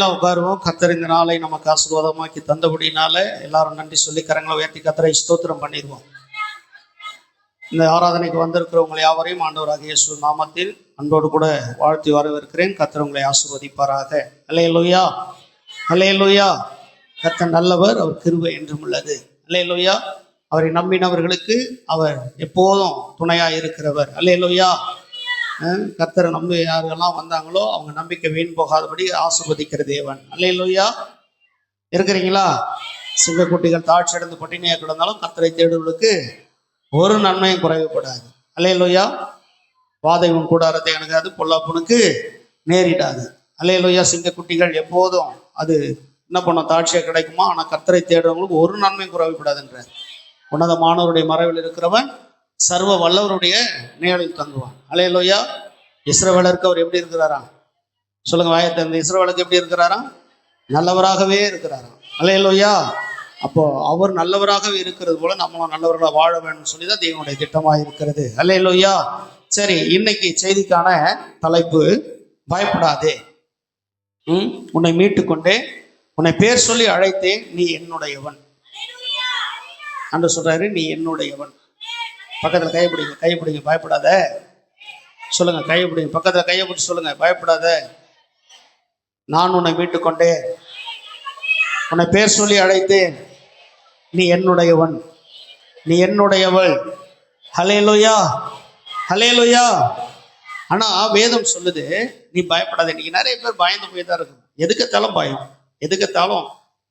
உட்காருவோம். கர்த்தர் இந்த நாளை நமக்கு ஆசீர்வாதமாக்கி தந்தபடினால எல்லாரும் நன்றி சொல்லி கரங்களை உயர்த்தி கர்த்தரை ஸ்தோத்திரம் பண்ணிடுவோம். இந்த ஆராதனைக்கு வந்திருக்கிறவங்களை யாவரையும் ஆண்டவராகிய இயேசு நாமத்தில் அன்போடு கூட வாழ்த்தி வரவேற்கிறேன். கர்த்தர் உங்களை ஆசீர்வதிப்பாராக. அல்லேலூயா, அல்லேலூயா. கர்த்தர் நல்லவர், அவர் கிருபை என்றும் உள்ளது. அல்லேலூயா. அவரை நம்பினவர்களுக்கு அவர் எப்போதும் துணையா இருக்கிறவர். அல்லேலூயா. கர்த்தரை நம்பி யாரெல்லாம் வந்தாங்களோ அவங்க நம்பிக்கை வீண் போகாதபடி ஆசீர்வதிக்கிற தேவன். அல்லேலூயா. இருக்கிறீங்களா? சிங்கக்குட்டிகள் தாழ்ச்சி அடைந்து பட்டினியா கிடந்தாலும் கர்த்தரை தேடுவதற்கு ஒரு நன்மையும் குறைவுபடாது. அல்லேலூயா. வாதையும் கூடாரத்தை அணுகாது, பொல்லாப்புனுக்கு நேரிடாது. அல்லேலூயா. சிங்கக்குட்டிகள் எப்போதும் அது என்ன பண்ண தாட்சியா கிடைக்குமா? ஆனால் கர்த்தரை தேடுறவங்களுக்கு ஒரு நன்மையும் குறைவுபடாதுன்ற உன்னதமானவருடைய மறைவில் இருக்கிறவன் சர்வ வல்லவருடைய நிழலில் தங்குவான். அல்லேலூயா. இஸ்ரவேலருக்கு அவர் எப்படி இருக்கிறாராம்? சொல்லுங்க வாயத்தை. இந்த இஸ்ரவேலுக்கு எப்படி இருக்கிறாராம்? நல்லவராகவே இருக்கிறாராம். அல்லேலூயா. அப்போ அவர் நல்லவராகவே இருக்கிறது போல நம்மளும் நல்லவர்களாக வாழ வேண்டும் சொல்லிதான் தேவனுடைய திட்டமாக இருக்கிறது. அல்லேலூயா. சரி, இன்னைக்கு செய்திக்கான தலைப்பு பயப்படாதே, உன்னை மீட்டு கொண்டே உன்னை பேர் சொல்லி அழைத்தேன், நீ என்னுடையவன் என்று சொல்றாரு. நீ என்னுடையவன். பக்கத்துல கைப்பிடிங்க, கைப்பிடிங்க. பயப்படாத சொல்லுங்க. கைப்பிடிங்க, பக்கத்துல கையை பிடிச்சி சொல்லுங்க. பயப்படாத, நான் உன்னை மீட்டு கொண்டேன், உன்னை பேர் சொல்லி அழைத்தேன், நீ என்னுடையவன், நீ என்னுடையவள். ஹல்லேலூயா, ஹல்லேலூயா. ஆனா வேதம் சொல்லுது நீ பயப்படாத. இன்னைக்கு நிறைய பேர் பயந்து போய் தான் இருக்கும். எதுக்கத்தாலும் பயம், எதுக்கத்தாலும்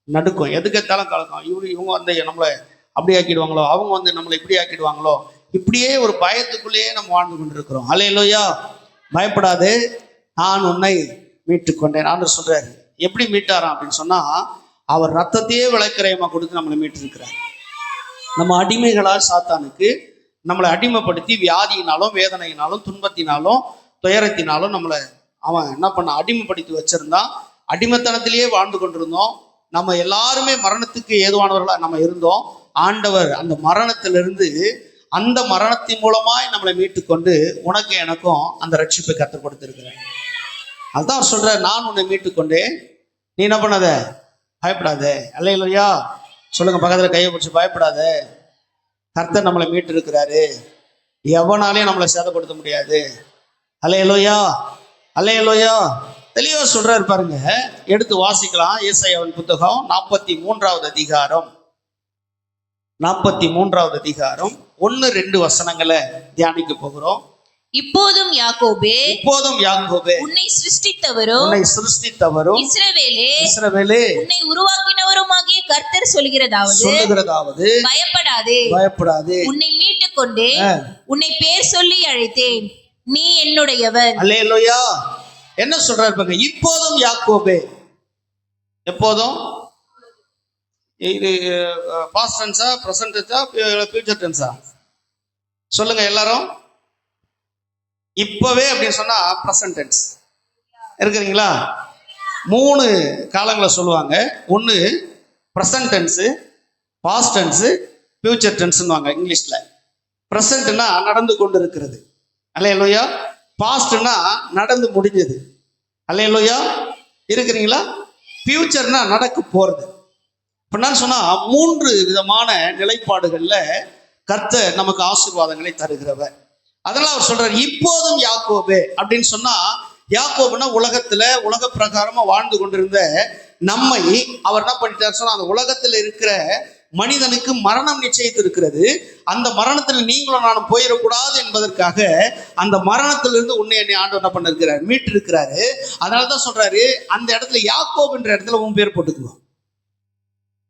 நடுக்கும், எதுக்கத்தாலும் கலக்கம். இவங்க வந்து நம்மளை அப்படி ஆக்கிடுவாங்களோ, அவங்க வந்து நம்மளை இப்படி ஆக்கிடுவாங்களோ, இப்படியே ஒரு பயத்துக்குள்ளேயே நம்ம வாழ்ந்து கொண்டிருக்கிறோம். அல்லேலூயா. பயப்படாது, நான் உன்னை மீட்டு கொண்டேன். ஆண்டவர் சொல்றாரு. எப்படி மீட்டாராம் அப்படின்னு சொன்னா, அவர் ரத்தத்தையே விளக்கிரயமா கொடுத்து நம்மளை மீட்டு இருக்கிறார். நம்ம அடிமைகளால் சாத்தானுக்கு நம்மளை அடிமைப்படுத்தி வியாதியினாலும் வேதனையினாலும் துன்பத்தினாலும் துயரத்தினாலும் நம்மளை அவன் என்ன பண்ண அடிமைப்படுத்தி வச்சிருந்தான். அடிமைத்தனத்திலேயே வாழ்ந்து கொண்டிருந்தோம். நம்ம எல்லாருமே மரணத்துக்கு ஏதுவானவர்களாக நம்ம இருந்தோம். ஆண்டவர் அந்த மரணத்திலிருந்து, அந்த மரணத்தின் மூலமாய் நம்மளை மீட்டு கொண்டு உனக்கு எனக்கும் அந்த ரட்சிப்பை கற்றுக் கொடுத்திருக்கிறேன். அதுதான் அவர் சொல்ற, நான் உன்னை மீட்டு கொண்டேன், நீ என்ன பண்ணாத, பயப்படாத. அல்லேலூயா. சொல்லுங்க பக்கத்துல கையை பிடிச்சி, பயப்படாத. கர்த்தர் நம்மளை மீட்டு இருக்கிறாரு. எவனாலையும் நம்மளை சேதப்படுத்த முடியாது. அல்லேலூயா, அல்லேலூயா. தெளிவா சொல்றாரு பாருங்க. எடுத்து வாசிக்கலாம். ஏசாயாவின் புத்தகம் 43வது அதிகாரம், 43வது அதிகாரம் 1-2 வசனங்களை தியானிக்க போகிறோம். இப்போதும் யாக்கோபே, இப்போதும் யாக்கோபே, உன்னை சிருஷ்டித்தவரும் உன்னை சிருஷ்டித்தவரும் இஸ்ரவேலே, இஸ்ரவேலே, உன்னை உருவாக்கினவருமாகிய கர்த்தர் சொல்லுகிறதாவது, பயப்படாதே, பயப்படாதே, உன்னை மீட்டு கொண்டே உன்னை பேர் சொல்லி அழைத்தேன், நீ என்னுடையவன். அல்லேலூயா. என்ன சொல்றாரு பாருங்க. இப்போதும் யாக்கோபே. எப்போதும் இது பாஸ்ட் டென்ஸா, பிரசன்ட் டென்ஸா, ஃபியூச்சர் டென்ஸா? சொல்லுங்க எல்லாரும். இப்பவே அப்படின்னு சொன்னா பிரசன்ட் டென்ஸ். இருக்கிறீங்களா? 3 காலங்களை சொல்லுவாங்க. ஒன்று present tense, past tense, future டென்ஸ்னுவாங்க இங்கிலீஷ்ல. பிரசன்ட்னா நடந்து கொண்டு இருக்கிறது. அல்லேலூயா. பாஸ்ட்னா நடந்து முடிஞ்சது. அல்லேலூயா. இருக்கிறீங்களா? ஃபியூச்சர்னா நடக்க போறது. இப்படின்னு சொன்னா 3 விதமான நிலைப்பாடுகள்ல கர்த்தர் நமக்கு ஆசீர்வாதங்களை தருகிறவர். அதனால அவர் சொல்றாரு இப்போதும் யாக்கோபே அப்படின்னு சொன்னா, யாக்கோபுனா உலகத்துல உலக பிரகாரமா வாழ்ந்து கொண்டிருந்த நம்மை அவர் என்ன பண்ணிட்டார் சொன்னா, அந்த உலகத்துல இருக்கிற மனிதனுக்கு மரணம் நிச்சயித்து இருக்கிறது. அந்த மரணத்தில் நீங்களும் நானும் போயிடக்கூடாது என்பதற்காக அந்த மரணத்திலிருந்து உன்னை என்னை ஆண்டவர் என்ன பண்ண இருக்கிறார், மீட்டு இருக்கிறாரு. அதனாலதான் சொல்றாரு, அந்த இடத்துல யாக்கோப் என்ற இடத்துல உன் பேர் போட்டுக்குவோம்.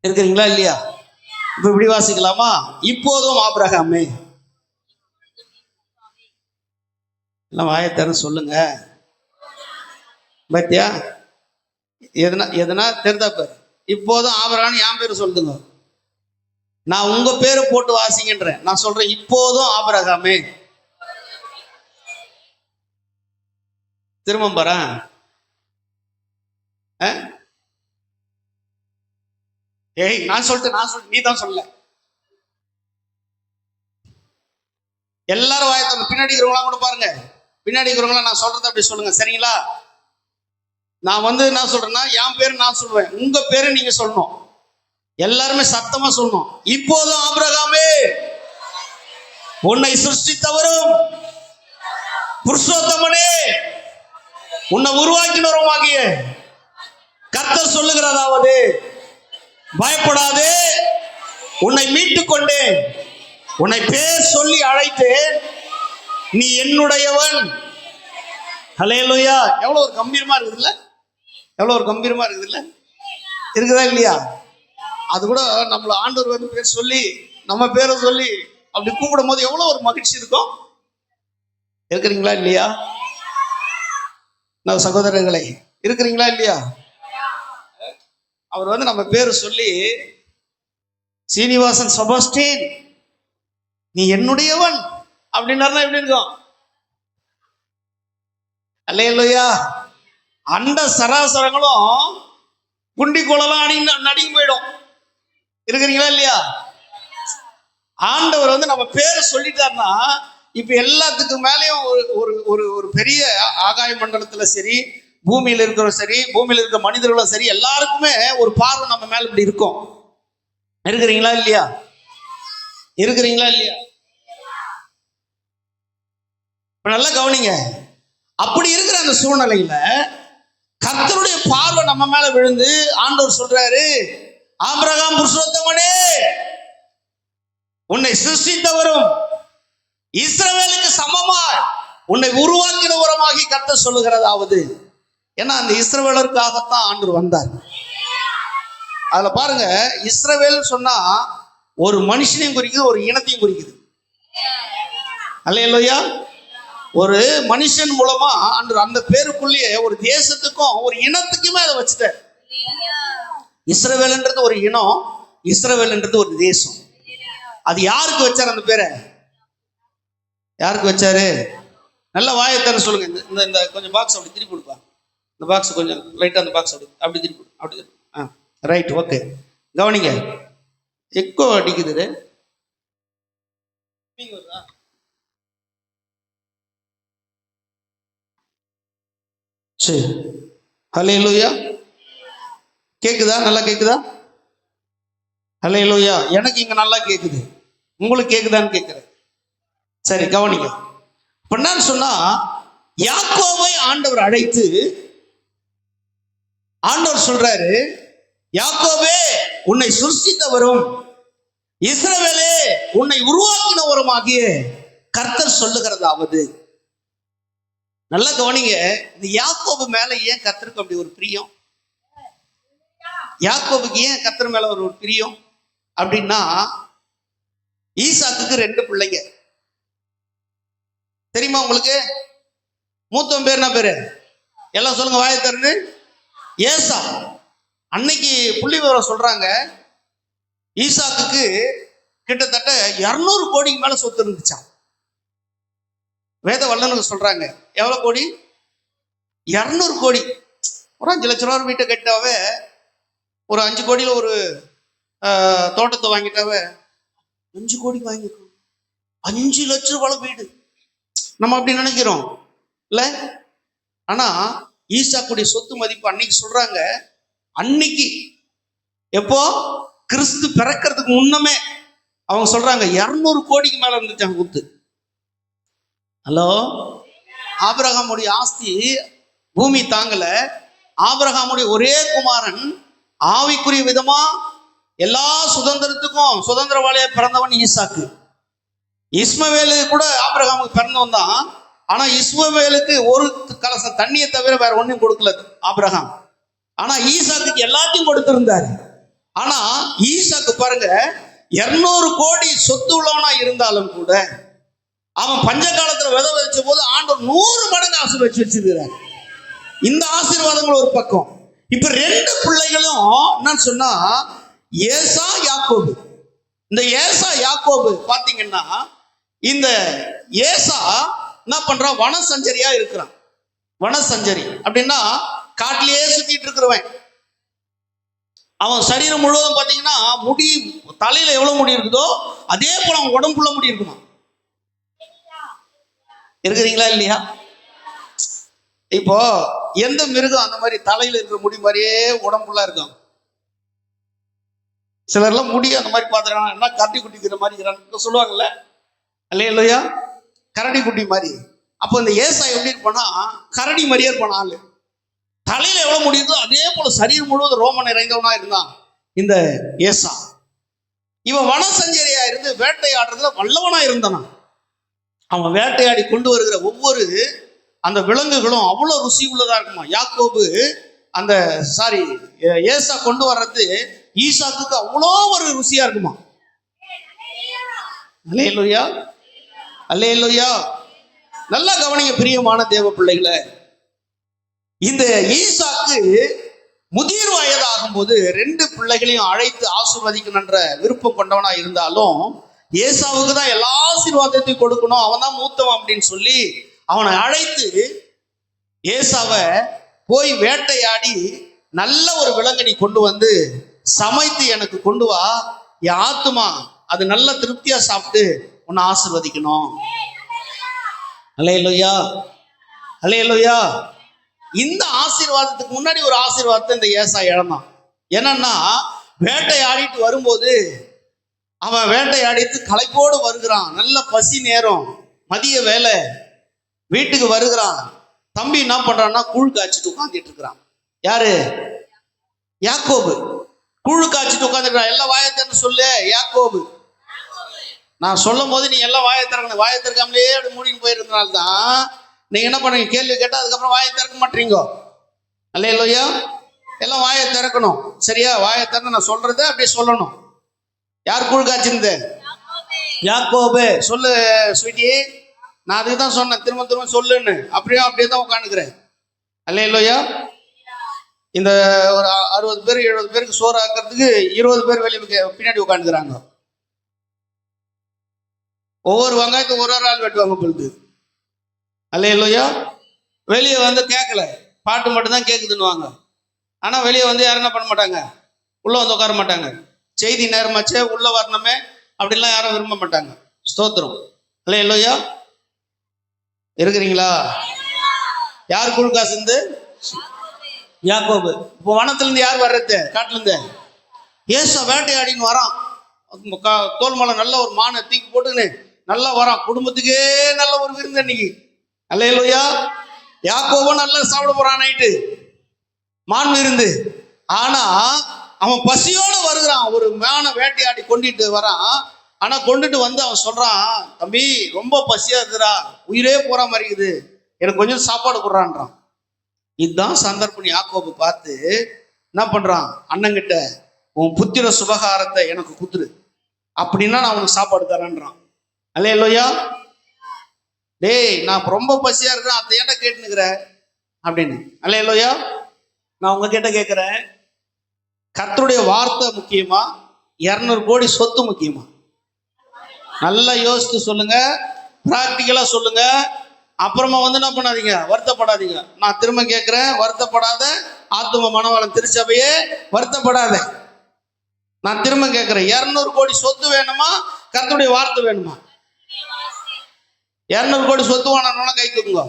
இருக்கிறீங்களா இல்லையா? இப்ப இப்படி வாசிக்கலாமா? இப்போதும் ஆபிரகாமே. எல்லாம் வாயத்தர சொல்லுங்க. பத்தியா? எதனா தெரிந்தா பேர். இப்போதும் ஆபிரகாம் என் பேர் சொல்லுங்க. நான் உங்க பேரு போட்டு வாசிங்கன்றேன். நான் சொல்றேன் இப்போதும் ஆபிரகாமே. திரும்ப பாறேன். ஏய், நான் சொல்லிட்டு நீ தான் சொல்ல. எல்லாரும் வாயத்தர. பின்னாடி இருக்கிறவங்களாம் கூட பாருங்க. பின்னாடி இருக்கிறவங்களா நான் சொல்றதை அப்படி சொல்லுங்க. சரிங்களா? நான் வந்து என்ன சொல்றேன்னா, என் பேரு நான் சொல்லுவேன், உங்க பேரு நீங்க சொல்லணும். எல்லாருமே சத்தமா சொல்லணும். இப்போதும் ஆபிரகாமே, உன்னை சிருஷ்டித்தவரும் புருஷோத்தமனே, உன்னை உருவாக்கினவருமாகிய கர்த்தர் சொல்லுகிறதாவது, பயப்படாதே, உன்னை மீட்டுக் கொண்டேன், உன்னை பேர் சொல்லி அழைத்தேன், நீ என்னுடையவன். ஹல்லேலூயா. எவ்வளவு ஒரு கம்பீரமா இருக்குதுல்ல, எவ்வளவு ஒரு கம்பீரமா இருக்குதுல்ல, இருக்குதா இல்லையா? அது கூட நம்மள ஆண்டவர் வந்து பேர் சொல்லி, நம்ம பேரை சொல்லி அப்படி கூப்பிடும் போது எவ்வளவு ஒரு மகிழ்ச்சி இருக்கும். இருக்கிறீங்களா இல்லையா? நான் சகோதரர்களே, இருக்கிறீங்களா இல்லையா? அவர் வந்து நம்ம பேரு சொல்லி, சீனிவாசன் செபாஸ்டியன் நீ என்னுடையவன் அப்படின்னாருன்னா எப்படி இருக்கும்? அல்லேலூயா. அண்ட சராசரங்களும் குண்டி கோலெல்லாம் நடுங்கி போயிடும். இருக்கிறீங்களா இல்லையா? ஆண்டவர் வந்து நம்ம பேரை சொல்லிட்டாருன்னா, இப்ப எல்லாத்துக்கும் மேலேயும் ஒரு ஒரு ஒரு பெரிய ஆகாய மண்டலத்துல சரி, பூமியில இருக்கிறோம் சரி, பூமியில இருக்கிற மனிதர்களும் சரி, எல்லாருக்குமே ஒரு பார்வை நம்ம மேல இப்படி இருக்கும். இருக்கிறீங்களா இல்லையா? இருக்கிறீங்களா இல்லையா? நல்லா கவனிங்க. அப்படி இருக்கிற அந்த சூழ்நிலையில கர்த்தருடைய பார்வை நம்ம மேல விழுந்து ஆண்டவர் சொல்றாரு, ஆபிரகாம் புருஷோத்தமனே, உன்னை சிருஷ்டித்தவரும் இஸ்ரவேலுக்கு சமமா உன்னை உருவாக்கினவருமாகி கர்த்தர் சொல்லுகிறதாவது. ஏன்னா அந்த இஸ்ரவேலருக்காகத்தான் ஆண்டவர் வந்தார். அதுல பாருங்க, இஸ்ரவேல் சொன்னா ஒரு மனுஷனையும் குறிக்குது, ஒரு இனத்தையும் குறிக்குது. அல்லேலூயா. ஒரு மனுஷன் மூலமா அந்த பேருக்குள்ளேயே ஒரு தேசத்துக்கும் ஒரு இனத்துக்குமே அதை வச்சுட்டார். இஸ்ரவேல்ன்றது ஒரு இனம், இஸ்ரவேல்ன்றது ஒரு தேசம். அது யாருக்கு வச்சார் அந்த பேரை? யாருக்கு வச்சாரு? நல்ல வாயத்தான சொல்லுங்க. இந்த இந்த கொஞ்சம் பாக்ஸ் அப்படி திருப்பி கொடுப்பா. இந்த பாக்ஸ் கொஞ்சம் லைட்டா அந்த பாக்ஸ் அப்படி திருப்பி, அப்படி ரைட், ஓகே. கவனிங்க, எக்கோ அடிக்குது. சரி, ஹல்லேலூயா. கேக்குதா? நல்லா கேக்குதா? ஹல்லேலூயா. எனக்கு இங்க நல்லா கேக்குது, உங்களுக்கு கேக்குதான்னு கேட்கிறேன். சரி, கவனிங்க. இப்ப என்னன்னு சொன்னா, யாக்கோபை ஆண்டவர் அழைத்து ஆண்டவர் சொல்றாரு, யாக்கோபே உன்னை சிருஷ்டித்தவரும் இஸ்ரவேலே உன்னை உருவாக்கினவருமாகிய கர்த்தர் சொல்லுகிறதாவது. நல்லா கவனிங்க. இந்த யாக்கோபு மேல ஏன் கர்த்தருக்கு அப்படி ஒரு பிரியம்? யாக்கோபுக்கு ஏன் கர்த்தர் மேல ஒரு பிரியம் அப்படின்னா, ஈசாக்குக்கு 2 பிள்ளைங்க தெரியுமா உங்களுக்கு? மூத்தவன் பேர் என்ன பேரு? எல்லாம் சொல்லுங்க, வாயை திறந்து. ஏசா. அன்னைக்கு புள்ளி விவரம் சொல்றாங்க, ஈசாக்குக்கு கிட்டத்தட்ட 200 கோடிக்கு மேல சொத்து இருந்துச்சான். வேத வல்லனுக்கு சொல்றாங்க, எவ்வளவு கோடி? 200 கோடி. ஒரு 5 லட்சம் ரூபாய் வீட்டை கட்டாவே, ஒரு 5 கோடியில ஒரு தோட்டத்தை வாங்கிட்டாவே 5 கோடிக்கு வாங்கிக்கணும். 5 லட்சம் ரூபாய் வீடு. நம்ம அப்படி நினைக்கிறோம் இல்ல? ஆனா ஈசாக்குடைய சொத்து மதிப்பு அன்னைக்கு சொல்றாங்க, அன்னைக்கு எப்போ கிறிஸ்து பிறக்கிறதுக்கு முன்னமே அவங்க சொல்றாங்க 200 கோடிக்கு மேல இருந்துச்சாங்க குத்து. ஹலோ, ஆபிரகாமுடைய ஆஸ்தி பூமி தாங்கல. ஆபிரகாமுடைய ஒரே குமாரன் ஆவிக்குரிய விதமா எல்லா சுதந்திரத்துக்கும் சுதந்திரவாளியா பிறந்தவன் ஈசாக்கு. இஸ்மவேலு கூட ஆபிரகாமுக்கு பிறந்தவன் தான். ஆனா இஸ்மவேலுக்கு ஒரு கலசம் தண்ணியை தவிர வேற ஒன்றும் கொடுக்கல ஆபிரகாம். ஆனா ஈசாக்கு எல்லாத்தையும் கொடுத்திருந்தாரு. ஆனா ஈசாக்கு பாருங்க, 200 கோடி சொத்து உள்ளவனா இருந்தாலும் கூட அவன் பஞ்ச காலத்துல விதை வச்ச போது ஆண்டவர் 100 மடங்கு ஆசீர்வதிச்சு வச்சிருக்கிறார். இந்த ஆசீர்வாதங்கள் ஒரு பக்கம். இப்ப 2 பிள்ளைகளும் என்ன சொன்னா, ஏசா யாக்கோபு. இந்த ஏசா யாக்கோபு பாத்தீங்கன்னா, இந்த ஏசா என்ன பண்றான்? வனசஞ்சரியா இருக்கிறான். வனசஞ்சரி அப்படின்னா காட்டிலேயே சுத்திட்டு இருக்கிறவன். அவன் சரீரம் முழுவதும் பாத்தீங்கன்னா முடி, தலையில எவ்வளவு முடி இருக்குதோ அதே போல அவன் உடம்புல முடி இருக்குமா? இருக்கிறீங்களா இல்லையா? இப்போ எந்த மிருகம் அந்த மாதிரி தலையில இருக்கிற முடி மாதிரியே உடம்புல இருக்கும்? சிலர்லாம் முடி அந்த மாதிரி பார்த்துருக்காங்க, என்ன கரடி குட்டிக்கிற மாதிரி இருக்கிறான்னு சொல்லுவாங்கல்ல, அல்லேலூயா, கரடி குட்டி மாதிரி. அப்போ இந்த ஏசா எப்படி இருப்பானா, கரடி மாதிரியே இருப்பான் ஆளு. தலையில எவ்வளவு முடியுதோ அதே போல சரீரம் முழுவதும் ரோம நிறைந்தவனா இருந்தான் இந்த ஏசா. இவன் வன சஞ்சரியா இருந்து வேட்டையாடுறதுல வல்லவனா இருந்தானா. அவன் வேட்டையாடி கொண்டு வருகிற ஒவ்வொரு அந்த விலங்குகளும் அவ்வளவு ருசி உள்ளதா இருக்குமா. யாக்கோபு அந்த ஏசா கொண்டு வர்றது ஈசாக்குக்கு அவ்வளோ ஒரு ருசியா இருக்குமா. அல்லேலூயா, அல்லேலூயா. நல்லா கவனிங்க பிரியமான தேவ பிள்ளைகளை. இந்த ஈசாக்கு முதிர் வயது ஆகும்போது 2 பிள்ளைகளையும் அழைத்து ஆசீர்வதிக்கணும்ன்ற விருப்பம் கொண்டவனா இருந்தாலும் ஏசாவுக்கு தான் எல்லா ஆசீர்வாதத்தையும் கொடுக்கணும், அவன் தான் மூத்தவன் அப்படின்னு சொல்லி அவனை அழைத்து ஏசாவை போய் வேட்டையாடி நல்ல ஒரு விலங்கை கொண்டு வந்து சமைத்து எனக்கு கொண்டு வா, என் ஆத்துமா அது நல்ல திருப்தியா சாப்பிட்டு உன்னை ஆசீர்வதிக்கணும். அல்லேலூயா, அல்லேலூயா. இந்த ஆசீர்வாதத்துக்கு முன்னாடி ஒரு ஆசீர்வாதத்தை இந்த ஏசா இழந்தான். என்னன்னா, வேட்டையாடிட்டு வரும்போது அவன் வேட்டையாடிட்டு களைப்போடு வருகிறான். நல்ல பசி நேரம், மதிய வேலை, வீட்டுக்கு வருகிறான். தம்பி என்ன பண்றான்னா, கூழ் காய்ச்சிட்டு உட்காந்துட்டு இருக்கிறான். யாரு? யாக்கோபு. கூழ் காய்ச்சிட்டு உட்காந்துருக்கான். எல்லாம் வாயத்திறன்னு சொல்லு, யாக்கோபு. நான் சொல்லும் போது நீ எல்லாம் வாயை திறக்கணும். வாயை திறக்காமலே அப்படி மூடின்னு போயிருந்தனால்தான் நீங்க என்ன பண்ணுங்க, கேள்வி கேட்டா அதுக்கப்புறம் வாயை திறக்க மாட்டீங்க. அல்லேலூயா. எல்லாம் வாயை திறக்கணும், சரியா? வாயை திறந்து நான் சொல்றத அப்படியே சொல்லணும். யார் கூழ் காய்ச்சிருந்த? யாக்கோபு. சொல்லு ஸ்வீட்டி, நான் அதுக்கு தான் சொன்னேன், திரும்ப திரும்ப சொல்லுன்னு. அப்படியே தான் உட்காந்துக்கிறேன். அல்லேலூயா. இந்த ஒரு 60 பேர் 70 பேருக்கு சோறு ஆக்கிறதுக்கு 20 பேர் வெளியே பின்னாடி உட்காந்துக்கிறாங்க. ஒவ்வொரு வெங்காயத்துக்கு ஒரு ஆள் வெட்டுவாங்க பொழுது. அல்லேலூயா. வெளியே வந்து கேட்கல, பாட்டு மட்டும் தான் கேட்குதுன்னுவாங்க. ஆனால் வெளியே வந்து யாரும் என்ன பண்ண மாட்டாங்க, உள்ளே வந்து உட்கார மாட்டாங்க. செய்தி நேரமாச்சே உள்ள வரணுமே அப்படிலாம் யாரும் விரும்ப மாட்டாங்க. ஸ்தோத்திரம். அல்லேலூயா. இருக்கிறீங்களா? யார் கூழ் காசுந்து? யாக்கோபு. இப்போ வனத்திலிருந்து யார் வர்றது? காட்டிலிருந்து ஏசா வேட்டையாடின்னு வரான். தோல் மலை நல்ல ஒரு மானை தூக்கி போட்டுன்னு நல்லா வரான். குடும்பத்துக்கே நல்ல ஒரு விருந்து அன்னைக்கு. அல்லேலூயா. யாக்கோபும் நல்லா சாப்பிட போறான் நைட்டு, மான் விருந்து. ஆனா அவன் பசியோட வருகிறான். ஒரு மானை வேட்டையாடி கொண்டுட்டு வரான். ஆனா கொண்டுட்டு வந்து அவன் சொல்றான், தம்பி ரொம்ப பசியா இருக்குறா, உயிரே போற மாதிரி இருக்குது, எனக்கு கொஞ்சம் சாப்பாடு கொடுறான்றான். இதுதான் சந்தர்ப்பம். யாக்கோபு பார்த்து என்ன பண்றான், அண்ணங்கிட்ட உன் புத்திர சுபகாரத்தை எனக்கு குத்துரு, அப்படின்னா நான் உனக்கு சாப்பாடு தரேன்றான். அல்லேலூயா. டேய், நான் ரொம்ப பசியா இருக்கிறேன், அதை ஏன்டா கேட்டுனுக்குற அப்படின்னு. அல்லேலூயா. நான் உங்ககிட்ட கேட்கிறேன், கர்த்தருடைய வார்த்தை முக்கியமா, 200 கோடி சொத்து முக்கியமா? நல்லா யோசித்து சொல்லுங்க, பிராக்டிக்கலா சொல்லுங்க. அப்புறமா வந்து என்ன பண்ணாதீங்க, வருத்தப்படாதீங்க. நான் திரும்ப கேட்கிறேன், வருத்தப்படாத ஆத்தும மனவாளம் திருச்சபையே, வருத்தப்படாத. நான் திரும்ப கேட்கிறேன், 200 கோடி சொத்து வேணுமா, கர்த்தருடைய வார்த்தை வேணுமா? 200 கோடி சொத்து வேணும்னா கை தூக்குங்க.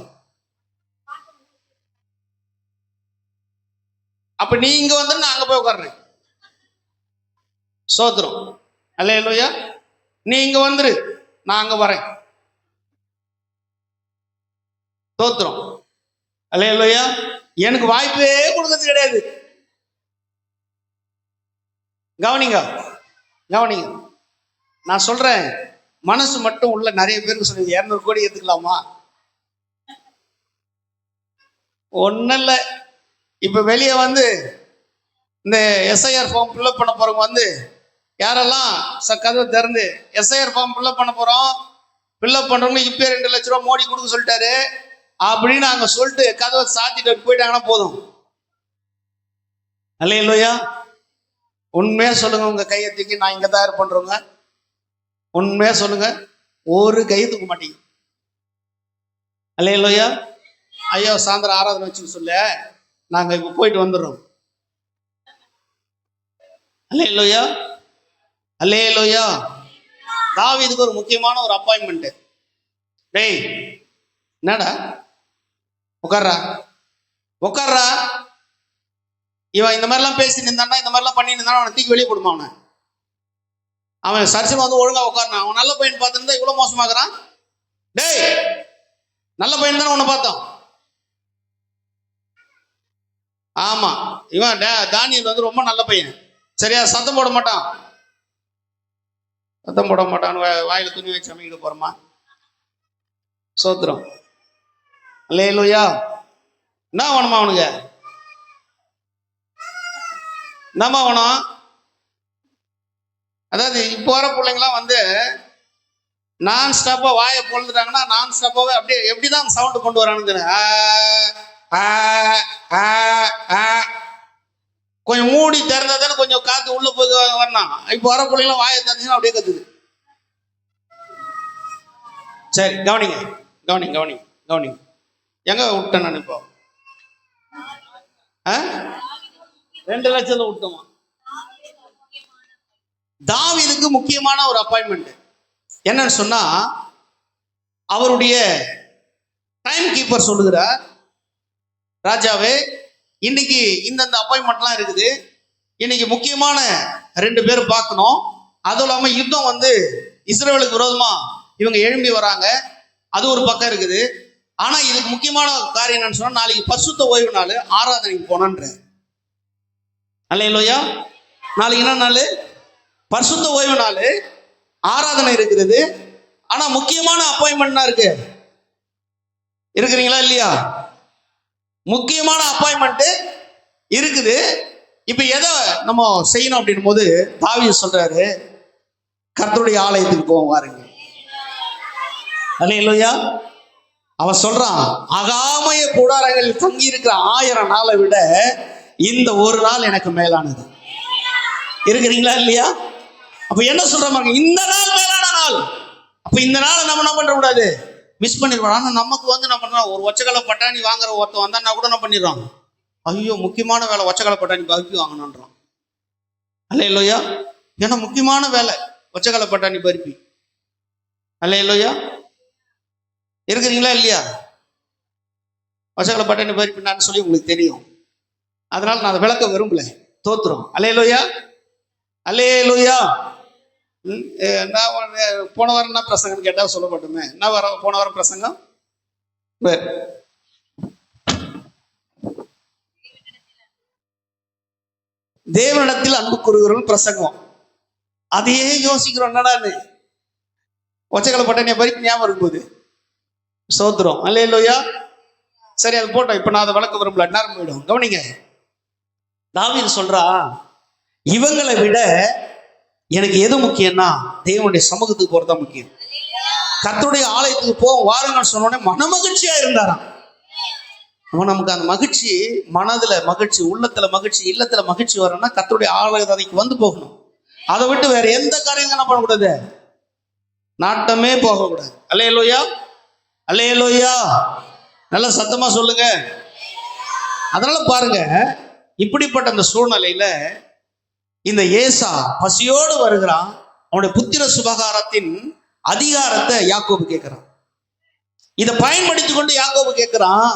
அப்ப நீ இங்க வந்து நான் அங்க போய் உட்கார்றேன். சோத்திரம். அல்லேலூயா. நீ இங்க வந்துரு, நான் அங்க வரேன். சோத்திரம். அல்லேலூயா. எனக்கு வாய்ப்பே கொடுக்கறது கிடையாது. கவனிங்க, கவனிங்க. நான் சொல்றேன், மனசு மட்டும் உள்ள நிறைய பேருக்கு சொல்லுங்க, 200 கோடி எடுத்துக்கலாமா? ஒன்னும் இல்லை. இப்ப வெளியே வந்து இந்த எஸ்ஐஆர் ஃபார்ம் ஃபில்அப் பண்ண போறவங்க வந்து யாரெல்லாம் கதவை திறந்து எஸ்ஐஆர் ஃபார்ம் ஃபில்அப் பண்ண போறோம், ஃபில்அப் பண்றவங்களுக்கு இப்பயே 2 லட்ச ரூபா மோடி கொடுக்க சொல்லிட்டாரு அப்படின்னு அங்க சொல்லிட்டு கதவை சாத்திட்டு போயிட்டாங்கன்னா போதும். அல்லேலூயா. உண்மையா சொல்லுங்க, உங்க கையை தூக்கி, நான் இங்க தயார் பண்றவங்க உண்மையா சொல்லுங்க, ஒரு கையை தூக்க மாட்டீங்க. அல்லேலூயா. ஐயோ சாயந்தரம் ஆராதனை வச்சுன்னு சொல்ல, நாங்க இப்ப போயிட்டு வந்துடுறோம். அல்லேலூயா, அல்லேலூயா. தாவீதுக்கு ஒரு முக்கியமான ஒரு அப்பாயின்மெண்ட். டேய் என்னடா உட்கார்றா, உட்கார்றா. இவன் இந்த மாதிரிலாம் பேசி நின்றான்னா, இந்த மாதிரிலாம் பண்ணி நின்றானா, அவனை தூக்கி வெளியே போடுமா அவனை. அவன் சர்ச்சில் வந்து ஒழுங்கா உட்கார்றான். அவன் நல்ல பையன் பார்த்துருந்தா இவ்வளவு மோசமாகறான். டேய், நல்ல பையன் தானே உன்னை பார்த்தோம். ஆமா, இவன் தானியல் வந்து ரொம்ப நல்ல பையன். சரியா, சத்தம் போட மாட்டான். சத்தம் போட மாட்டான். வாயில துணி வச்சு அமைக்கிட்டு போறோமா. சோத்திரம். அல்லேலூயா. என்ன வேணுமா அவனுங்க? என்னமா வேணும்? அதாவது இப்போ வர பிள்ளைங்களாம் வந்து நான் ஸ்டாப்பா வாயை பொழுதுட்டாங்கன்னா நான் ஸ்டாப்பாவே அப்படியே எப்படிதான் சவுண்டு கொண்டு வரானுங்க. கொஞ்சம் மூடி திறந்தா தானே கொஞ்சம் காத்து உள்ள போய் வரணும். இப்போ வர பிள்ளைங்களாம் வாயை திறந்துச்சுன்னா அப்படியே கத்துது. சரி, கவனிங்க கவனிங்க கவனிங்க கவனிங்க. எங்க விட்டேன் நான் இப்போ? 2 லட்சத்தை விட்டோமா? தாவீதுக்கு முக்கியமான ஒரு அப்பாயின்மெண்ட் என்னன்னு சொன்னா, அவருடைய டைம் கீப்பர் சொல்லுகிறார், ராஜாவே இன்னைக்கு இந்தந்த அப்பாயின்மெண்ட்லாம் இருக்குது, இன்னைக்கு முக்கியமான 2 பேர் பார்க்கணும். அதுவும் இல்லாம யுத்தம் வந்து இஸ்ரவேலுக்கு விரோதமா இவங்க எழும்பி வராங்க, அது ஒரு பக்கம் இருக்குது. ஆனா இதுக்கு முக்கியமான காரியம் என்னன்னு சொன்னா, நாளைக்கு பரிசுத்த ஓய்வு நாள், ஆராதனைக்கு போனன்ற. அல்லேலூயா. நாளைக்கு என்ன நாள்? பரிசுத்த ஓய்வு நாள், ஆராதனை இருக்கிறது. ஆனா முக்கியமான அப்பாயின்மெண்ட் இருக்கு. இருக்கிறீங்களா இல்லையா? முக்கியமான அப்பாயின்மெண்ட் இருக்குது. இப்ப எதை நம்ம செய்யணும் அப்படின் போது தாவீது சொல்றாரு, கர்த்தருடைய ஆலயத்துக்கு போவோம் வாருங்க. அல்லேலூயா. அவன் சொல்றான், அகாமய கூடாரங்களில் தங்கி இருக்கிற 1000 நாளை விட இந்த ஒரு நாள் எனக்கு மேலானது. இருக்கிறீங்களா இல்லையா? அப்ப என்ன சொல்ற மாதிரி, இந்த நாள் மேலான நாள். அப்ப இந்த நாளை நம்ம என்ன பண்ற கூடாது, மிஸ் பண்ணிடுவோம். ஆனா நமக்கு வந்து என்ன பண்றோம், ஒரு ஒச்சக்கலை பட்டாணி வாங்குற ஒருத்தன் வந்தா கூட என்ன பண்ணிடுறான், ஐயோ முக்கியமான வேலை ஒச்சக்கலை பட்டாணி பருப்பி வாங்கணுன்றான். அல்லேலூயா. ஏன்னா முக்கியமான வேலை ஒச்சக்கலை பட்டாணி பருப்பி. அல்லேலூயா. இருக்கிறீங்களா இல்லையா? ஒச்சக்கலை பட்டாணி பருப்பினான்னு சொல்லி உங்களுக்கு தெரியும். அதனால நான் அதை விளக்க விரும்பல. தோத்துறோம். அல்லேலூயா. அல்லேலூயா. நான் போன வாரம் என்ன பிரசங்கம் கேட்டா சொல்ல மாட்டோமே. என்ன போன வாரம் பிரசங்கம்? தேவனிடத்தில் அன்பு கூறுகிறவர்கள் பிரசங்கம். அதையே யோசிக்கிறோம். என்னடான்னு ஒச்சக்கலை பட்டாணியை பறிப்பு ஞாபகம் இருக்கும்போது சோத்துறோம். அல்லேலூயா. சரி, அது போட்டோம். இப்ப நான் அதை விளக்க விரும்பல, நேரம் போயிடும். கவனிங்க, தாவீது சொல்றா, இவங்களை விட எனக்கு எது முக்கியம்னா தேவனுடைய சமூகத்துக்கு போறதுதான் முக்கியம். கர்த்தருடைய ஆலயத்துக்கு போவோம் வாருங்கன்னு சொன்னோடனே மனமகிழ்ச்சியா இருந்தாராம். நமக்கு அந்த மகிழ்ச்சி, மனதுல மகிழ்ச்சி, உள்ளத்துல மகிழ்ச்சி, இல்லத்துல மகிழ்ச்சி வரணும்னா கர்த்தருடைய ஆலயத்துக்கு வந்து போகணும். அதை விட்டு வேற எந்த காரியம் என்ன பண்ணக்கூடாது, நாட்டமே போகக்கூடாது. அல்லேலூயா. அல்லேலூயா. நல்லா சத்தமா சொல்லுங்க. அதனால பாருங்க, இப்படிப்பட்ட அந்த சூழ்நிலையில இந்த ஏசா பசியோடு வருகிறான். அவனுடைய புத்திர சுபகாரத்தின் அதிகாரத்தை யாக்கோபு கேட்கிறான். இதை பயன்படுத்தி கொண்டு யாக்கோபு கேட்கிறான்.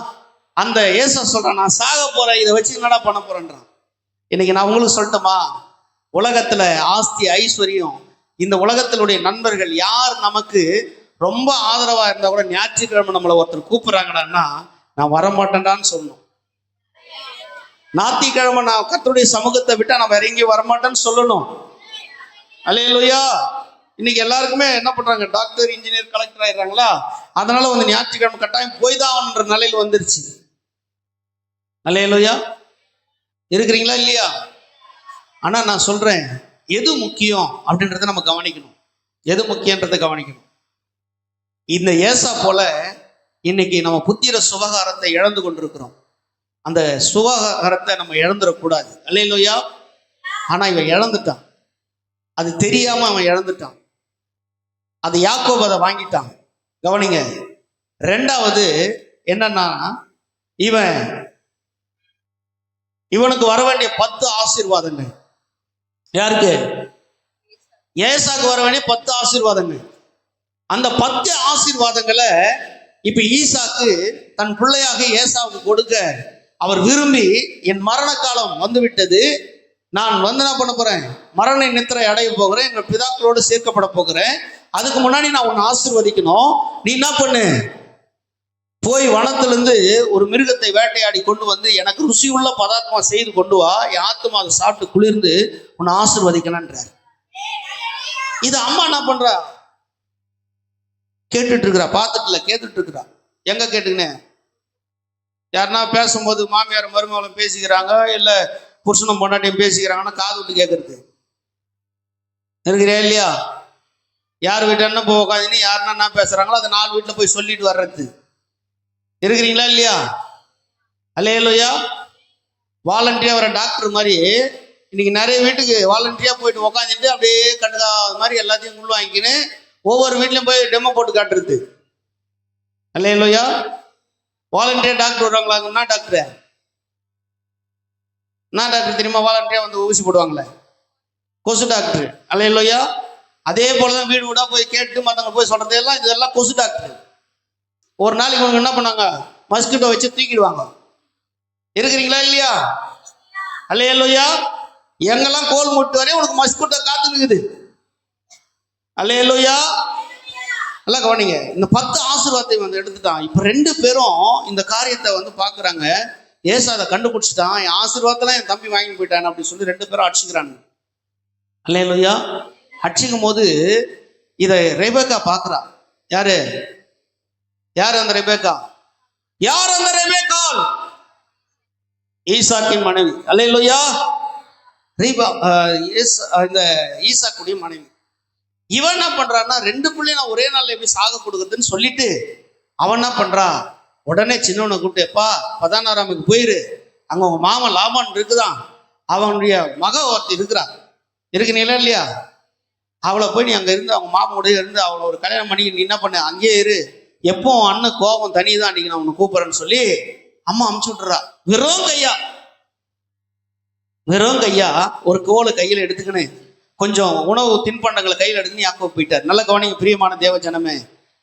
அந்த ஏசா சொல்றான், நான் சாக போறேன், இதை வச்சு என்னடா பண்ண போறேன்றான். இன்னைக்கு நான் உங்களுக்கு சொல்லட்டுமா, உலகத்துல ஆஸ்தி ஐஸ்வர்யம், இந்த உலகத்தினுடைய நண்பர்கள் யார் நமக்கு ரொம்ப ஆதரவா இருந்தா கூட ஞாயிற்றுக்கிழமை நம்மளை ஒருத்தர் கூப்பிடுறாங்கடான்னா நான் வரமாட்டேன்டான்னு சொல்லணும். ஞாயிற்றுக்கிழமை நான் கர்த்தருடைய சமூகத்தை விட்டா நான் வேற எங்கேயும் வரமாட்டேன்னு சொல்லணும். அல்லேலூயா. இன்னைக்கு எல்லாருக்குமே என்ன பண்றாங்க, டாக்டர், இன்ஜினியர், கலெக்டர் ஆயிடுறாங்களா, அதனால வந்து ஞாயிற்றுக்கிழமை கட்டாயம் போய்தான்ன்ற நிலையில் வந்துருச்சு. அல்லேலூயா. இருக்கிறீங்களா இல்லையா? ஆனா நான் சொல்றேன், எது முக்கியம் அப்படின்றத நம்ம கவனிக்கணும். எது முக்கியன்றதை கவனிக்கணும். இந்த ஏசா போல இன்னைக்கு நம்ம புத்திர சுபகாரத்தை இழந்து கொண்டிருக்கிறோம். அந்த சுபகாரத்தை நம்ம இழந்துடக்கூடாது. அல்லேலூயா. ஆனா இவன் இழந்துட்டான், அது தெரியாம அவன் இழந்துட்டான். அது யாக்கோபு அதை வாங்கிட்டான். கவனிங்க, 2வது என்னன்னா, இவனுக்கு வர வேண்டிய 10 ஆசீர்வாதங்கள். யாருக்கு? ஏசாக்கு வர வேண்டிய 10 ஆசீர்வாதங்கள். அந்த 10 ஆசீர்வாதங்களை இப்ப ஈசாக்கு தன் பிள்ளையாக ஏசாவுக்கு கொடுக்க அவர் விரும்பி என் மரண காலம் வந்துவிட்டது, நான் வந்து என்ன பண்ண போறேன், மரண நித்திரை அடைய போகிறேன், எங்கள் பிதாக்களோடு சேர்க்கப்பட போகிறேன், அதுக்கு முன்னாடி நான் உன்னை ஆசீர்வதிக்கணும், நீ என்ன பண்ணு, போய் வனத்திலிருந்து ஒரு மிருகத்தை வேட்டையாடி கொண்டு வந்து எனக்கு ருசியுள்ள பதார்த்தமா செய்து கொண்டு வா, என் ஆத்துமா அதை சாப்பிட்டு குளிர்ந்து உன்னை ஆசீர்வதிக்கணும்ன்றார். இது அம்மா என்ன பண்றா, கேட்டுட்டு இருக்கிறா, பார்த்துட்டுல கேட்டுட்டு இருக்கிறா. எங்க கேட்டுக்கினே, யாருன்னா பேசும்போது மாமியார் மருமகளும் பேசிக்கிறாங்க, இல்ல புருஷனும் பொண்டாட்டியும் பேசிக்கிறாங்கன்னா காது விட்டு கேட்கறது இருக்கிறே இல்லையா? யார் வீட்டு என்ன போய் உட்காந்துன்னு யாருன்னா என்ன பேசுறாங்களோ அதை 4 வீட்டுல போய் சொல்லிட்டு வர்றது இருக்கிறீங்களா இல்லையா? அல்லேலூயா. வாலண்டியா வர டாக்டர் மாதிரி இன்னைக்கு நிறைய வீட்டுக்கு வாலண்டியா போயிட்டு உக்காந்துட்டு அப்படியே கண்டுக்காத மாதிரி எல்லாத்தையும் உள்ள வாங்கிக்கின்னு ஒவ்வொரு வீட்லயும் போய் டெமோ போட்டு காட்டுறது. அல்லேலூயா. வாலண்டியா டாக்டர் வருவாங்களா? என்ன டாக்டர், என்ன டாக்டர் தெரியுமா? வாலண்டியா வந்து ஊசி போடுவாங்களே, கொசு டாக்டர். அல்லேலூயா. அதே போலதான் வீடு வீடா போய் கேட்டு மற்றவங்க போய் சொல்றது எல்லாம் இதெல்லாம் கொசு டாக்டர். ஒரு நாளைக்கு அவங்க என்ன பண்ணாங்க, மஸ்கிட்டோ வச்சு தூக்கிடுவாங்க. இருக்கிறீங்களா இல்லையா? அல்லேலூயா. எங்கெல்லாம் கோல் முட்டு வரையும் உனக்கு மஸ்கிட்டோ காத்து இருக்குது. அல்லேலூயா. எல்லாம் கவனிங்க, இந்த 10 ஆசீர்வாதத்தை வந்து எடுத்துட்டான். இப்ப 2 பேரும் இந்த காரியத்தை வந்து பாக்குறாங்க. ஏசு அதை கண்டுபிடிச்சிட்டான், என் ஆசீர்வாதத்தெல்லாம் என் தம்பி வாங்கி போயிட்டான் அப்படி சொல்லி 2 பேரும் அடிச்சுக்கிறாங்க. அல்லேலூயா. அடிச்சுக்கும் போது இதை ரெபேக்கா பாக்குறா. யாரு யாரு அந்த ரெபேக்கா? யார் அந்த ரெபேக்காள்? ஈசாக்கின் மனைவி. அல்லேலூயா. இந்த ஈசாக்குடைய மனைவி. இவன் என்ன பண்றான்னா, 2 பிள்ளையும் நான் ஒரே நாள்ல எப்படி சாக கொடுக்குறதுன்னு சொல்லிட்டு அவன் என்ன பண்றா, உடனே சின்னவனை கூப்பிட்டு, எப்பா 16ஆமுக்கு போயிரு, அங்க உங்க மாமன் லாபான் இருக்குதான், அவனுடைய மக ஒருத்தி இருக்கிறா, இருக்குனீங்களா இல்லையா? அவளை போய் நீ அங்க இருந்து அவங்க மாமனுடைய இருந்து அவளை ஒரு கல்யாணம் பண்ணி நீ என்ன பண்ண, அங்கேயே இரு, எப்போ அண்ணன் கோபம் தனிதான் அன்னைக்கு நான் உன்னை கூப்பிடுறேன்னு சொல்லி அம்மா அமுச்சு விட்டுறா. வெறும் கையா ஒரு கோலை கையில எடுத்துக்கின்னு கொஞ்சம் உணவு தின்பண்டங்களை கையில் எடுத்துன்னு யாக்கோபு போயிட்டார். நல்ல கவனிங்க பிரியமான தேவ ஜனமே,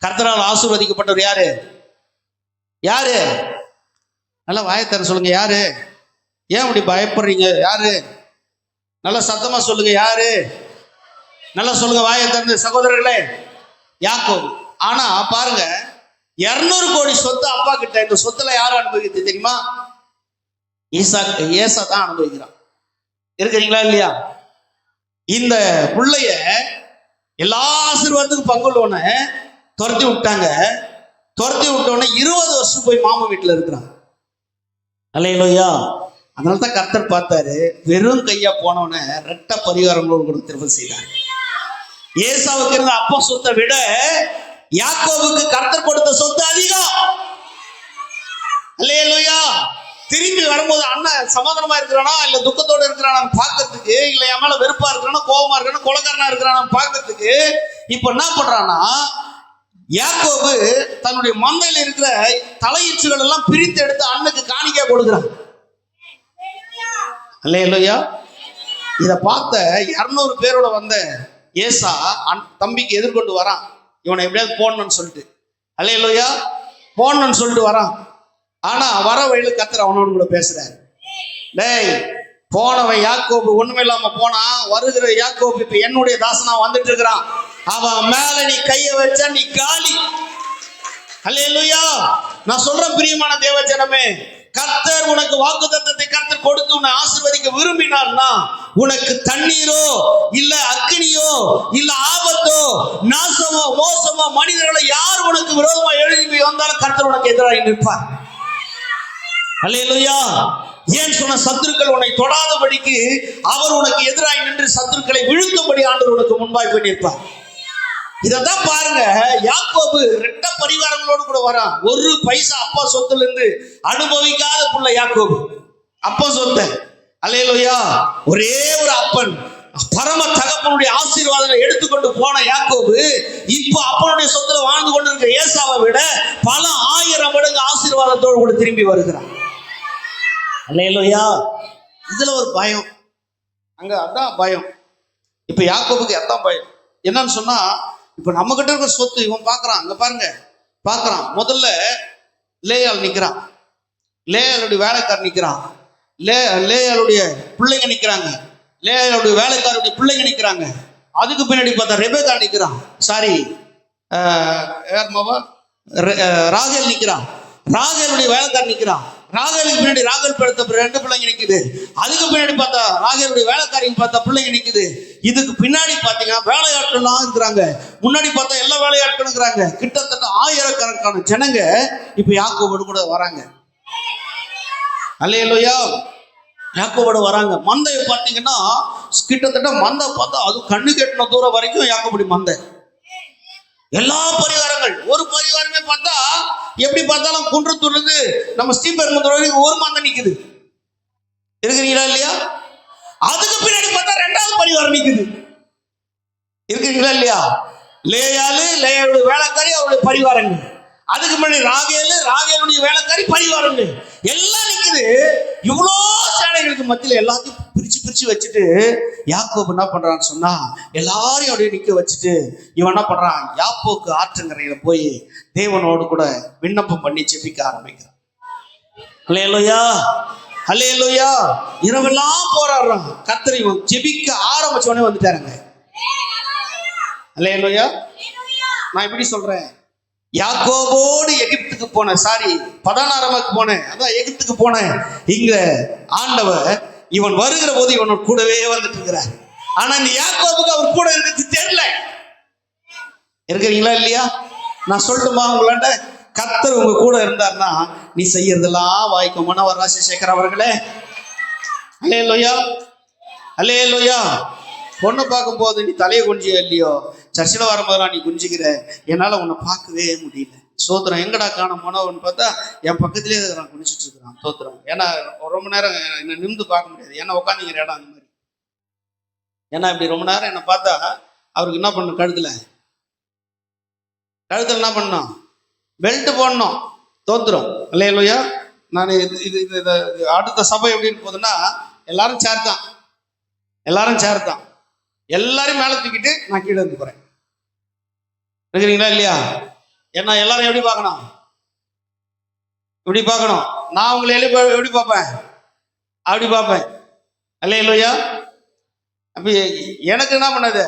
கர்த்தரால் ஆசீர்வதிக்கப்பட்டவர் யாரு? யாரு? நல்லா வாயத்தர சொல்லுங்க, யாரு? ஏன் அப்படி பயப்படுறீங்க? யாரு? நல்லா சத்தமா சொல்லுங்க, யாரு? நல்லா சொல்லுங்க வாயை திறந்து சகோதரர்களே, யாக்கோபு. ஆனா பாருங்க, 200 கோடி சொத்து அப்பா கிட்ட. இந்த சொத்துல யாரும் அனுபவிக்கிறது தெரியுமா? ஏசா தான் அனுபவிக்கிறான். இருக்கிறீங்களா இல்லையா? இந்த பிள்ளைய எல்லா ஆசீர்வாதத்துக்கும் பங்குள்ளவன துரத்தி விட்டாங்க. துரத்தி விட்டோன்னே 20 வருஷம் போய் மாமா வீட்டுல இருக்கிறான். அல்லேலூயா. அதனால்தான் கர்த்தர் பார்த்தாரு, வெறும் கையா போனவன 2 பரிகாரங்களோடு கூட திரும்ப செய்தார். ஏசாவுக்கு இருந்த அப்பா சொத்தை விட யாக்கோபுக்கு கர்த்தர் கொடுத்த சொத்து அதிகம். அல்லேலூயா. திரும்பி வரும்போது அண்ணன் சமாதானமா இருக்கிறானா இல்ல துக்கத்தோடு இருக்கிறானா பாக்கிறதுக்கு, இல்ல என் மேல வெறுப்பா இருக்கிறானா கோபமா இருக்கிறானா கொலைகாரனா இருக்கிறானா பாக்கிறதுக்கு இப்ப என்ன பண்றானா, யாக்கோபு தன்னுடைய மந்தையில இருக்கிற தலையீச்சுகள் எல்லாம் பிரித்து எடுத்து அண்ணனுக்கு காணிக்கை கொடுக்கிறான். அல்லேலூயா. இத பார்த்த 200 பேரோட வந்த ஏசா தம்பிக்கு எதிர்கொண்டு வரான், இவனை எப்படியாவது போடணும்னு சொல்லிட்டு. அல்லேலூயா. போடணும்னு சொல்லிட்டு வரான். ஆனா வர வழியில கர்த்தர் அவனோடு கூட பேசுறாரு. டேய், போனவன் யாக்கோபு ஒண்ணுமே இல்லாம போனா, வருகிற யாக்கோபு இப்ப என்னுடைய தாசனா வந்துட்டு இருக்கிறான், அவன் மேல நீ கைய வச்சா நீ காலி. அல்லேலூயா. நான் சொல்றேன் பிரியமான தேவஜனமே, கர்த்தர் உனக்கு வாக்குத்தத்தத்தை கர்த்தர் கொடுத்து உன்னை ஆசீர்வதிக்க விரும்பினார்னா, உனக்கு தண்ணீரோ இல்ல அக்னியோ இல்ல ஆபத்தோ நாசமோ மோசமோ மனிதர்களை யார் உனக்கு விரோதமா எழுப்பி வந்தாலும் கர்த்தர் உனக்கு எதிராக நிற்பார். அல்லேலூயா. ஏன் சொன்ன, சத்துருக்கள் உன்னை தொடாதபடிக்கு அவர் உனக்கு எதிராக நின்று சத்துருக்களை வீழ்த்தும்படி ஆண்டவர் உனக்கு முன்பாய் போய் நிற்பார். இததான் பாருங்க, யாக்கோபு 2 பரிவாரங்களோடு கூட வரான். 1 பைசா அப்பா சொத்துல இருந்து அனுபவிக்காத புள்ள யாக்கோபு. அப்பா சொத்தை. அல்லேலூயா. ஒரே ஒரு அப்பன் பரம தகப்பனுடைய ஆசீர்வாதங்களை எடுத்துக்கொண்டு போன யாக்கோபு இப்போ அப்பனுடைய சொத்துல வாழ்ந்து கொண்டு இருக்கிற ஏசாவை விட பல 1000 மடங்கு ஆசீர்வாதத்தோடு கூட திரும்பி வருகிறான். அல்லேலூயா. இதுல ஒரு பயம், அங்க அதான் பயம். இப்ப யாக்கோபுக்கு அதான் பயம். என்னன்னு சொன்னா, இப்ப நம்ம கிட்ட இருக்கிற சொத்து இவன் பாக்குறான். அங்க பாருங்க, பாக்குறான். முதல்ல லேயாள் நிக்கிறான். லேயாளுடைய வேலைக்காரர் நிற்கிறான். லேயாளுடைய பிள்ளைங்க நிற்கிறாங்க. லேயாளுடைய வேலைக்காரருடைய பிள்ளைங்க நிற்கிறாங்க. அதுக்கு பின்னாடி பார்த்தா ரெபேக்கா நிற்கிறான். சாரி, ராகேல் நிற்கிறான். ராகேலுடைய வேலைக்காரர் நிற்கிறான். ராகேலுக்கு பின்னாடி ராகேல் படுத்த 2 பிள்ளைங்க நிற்குது. அதுக்கு பின்னாடி பார்த்தா ராகேலுடைய வேலைக்காரிங்க பார்த்தா பிள்ளைங்க நிற்குது. இதுக்கு பின்னாடி பார்த்தீங்கன்னா வேலையாட்கள்லாம் இருக்கிறாங்க. முன்னாடி பார்த்தா எல்லா வேலையாட்களும் இருக்கிறாங்க. கிட்டத்தட்ட 1000கணக்கான ஜனங்க இப்ப யாக்கோபோடு கூட வராங்க. அல்லேலூயா. யாக்கோபோடு வராங்க. மந்தையை பார்த்தீங்கன்னா கிட்டத்தட்ட மந்தை பார்த்தா அது கண்ணு கெட்டின தூரம் வரைக்கும் யாக்கோபுடி மந்தை. எல்லா பரிவாரங்கள், ஒரு பரிவாரமே பார்த்தா எப்படி பார்த்தாலும் குன்றத்தூர்ல இருந்து நம்ம ஸ்ரீபெரும்புதூர் வரைக்கும் ஒரு மந்தை நிக்குது. இருக்கிறீங்களா இல்லையா? அதுக்கு பின்னாடி பார்த்தா 2வது பரிவாரம் நிக்குது. இருக்கிறீங்களா இல்லையா? லேயாளுடைய வேலைக்காரி, அவருடைய பரிவாரங்கள். அதுக்கு முன்னாடி ராகேலுடைய வேலைக்காரி, பரிவாரங்கள் எல்லாம் நிக்குது. இவ்வளோ சேனைகளுக்கு மத்தியில் எல்லாத்தையும் பிரிச்சு வச்சுட்டு யாக்கோபு என்ன பண்றான்னு சொன்னா, எல்லாரையும் அப்படியே நிக்க வச்சுட்டு இவன் என்ன பண்றான், யாப்போக்கு ஆற்றங்கரையில போய் தேவனோடு கூட விண்ணப்பம் பண்ணி ஜெபிக்க ஆரம்பிக்கிறான். அல்லேலூயா, அல்லேலூயா. இரவெல்லாம் போராடுறான். கர்த்தர் இவன் ஜெபிக்க ஆரம்பிச்ச உடனே வந்துட்டாருங்க. அல்லேலூயா. நான் எப்படி சொல்றேன், யாக்கோபோடு எகிப்துக்கு போன, பதானாராமுக்கு போனேன், அதான் எகிப்துக்கு போனேன். இங்க ஆண்டவர் இவன் வருகிற போது இவனோட கூடவே வந்துட்டு இருக்கிறார். ஆனா இந்த யாக்கோபுக்கு அவர் கூட இருக்கிறது தெரியல. இருக்கிறீங்களா இல்லையா? நான் சொல்லட்டுமா உங்களாண்ட, கர்த்தர் உங்க கூட இருந்தார்னா நீ செய்யறதெல்லாம் வாய்க்கும். மனோவர் ராஜசேகர் அவர்களே, அல்லேலூயா, அல்லேலூயா. பொண்ணு பார்க்கும் போது நீ தலையை குஞ்சியோ இல்லையோ, சர்ச்சில் வரும்போதெல்லாம் நீ குஞ்சிக்கிற, என்னால உன்னை பார்க்கவே முடியல. சோத்திரம். எங்கடா காண போனோன்னு பார்த்தா என் பக்கத்துலேயே இருக்கிறான், குடிச்சிட்டு இருக்கிறான். சோத்திரம். ஏன்னா ரொம்ப நேரம் என்னை நிமிந்து பார்க்க முடியாது, ஏன்னா உட்காந்துங்கிற இடம் அந்த மாதிரி. ஏன்னா இப்படி ரொம்ப நேரம் என்னை பார்த்தா அவருக்கு என்ன பண்ணணும், கழுத்துல என்ன பண்ணணும், பெல்ட் போடணும். தோத்துரும். அல்லேலூயா. நான் இது அடுத்த சபை எப்படி போகுதுன்னா, எல்லாரும் சேர்த்தான், எல்லாரும் மேலே தூக்கிட்டு நான் கீழே இருந்து போறேன். இருக்கிறீங்களா இல்லையா? ஏன்னா எல்லாரும் எப்படி பார்க்கணும், இப்படி பார்க்கணும். நான் உங்களை எப்படி பார்ப்பேன், அப்படி பார்ப்பேன். அல்லேலூயா. அப்ப எனக்கு என்ன பண்ணாது,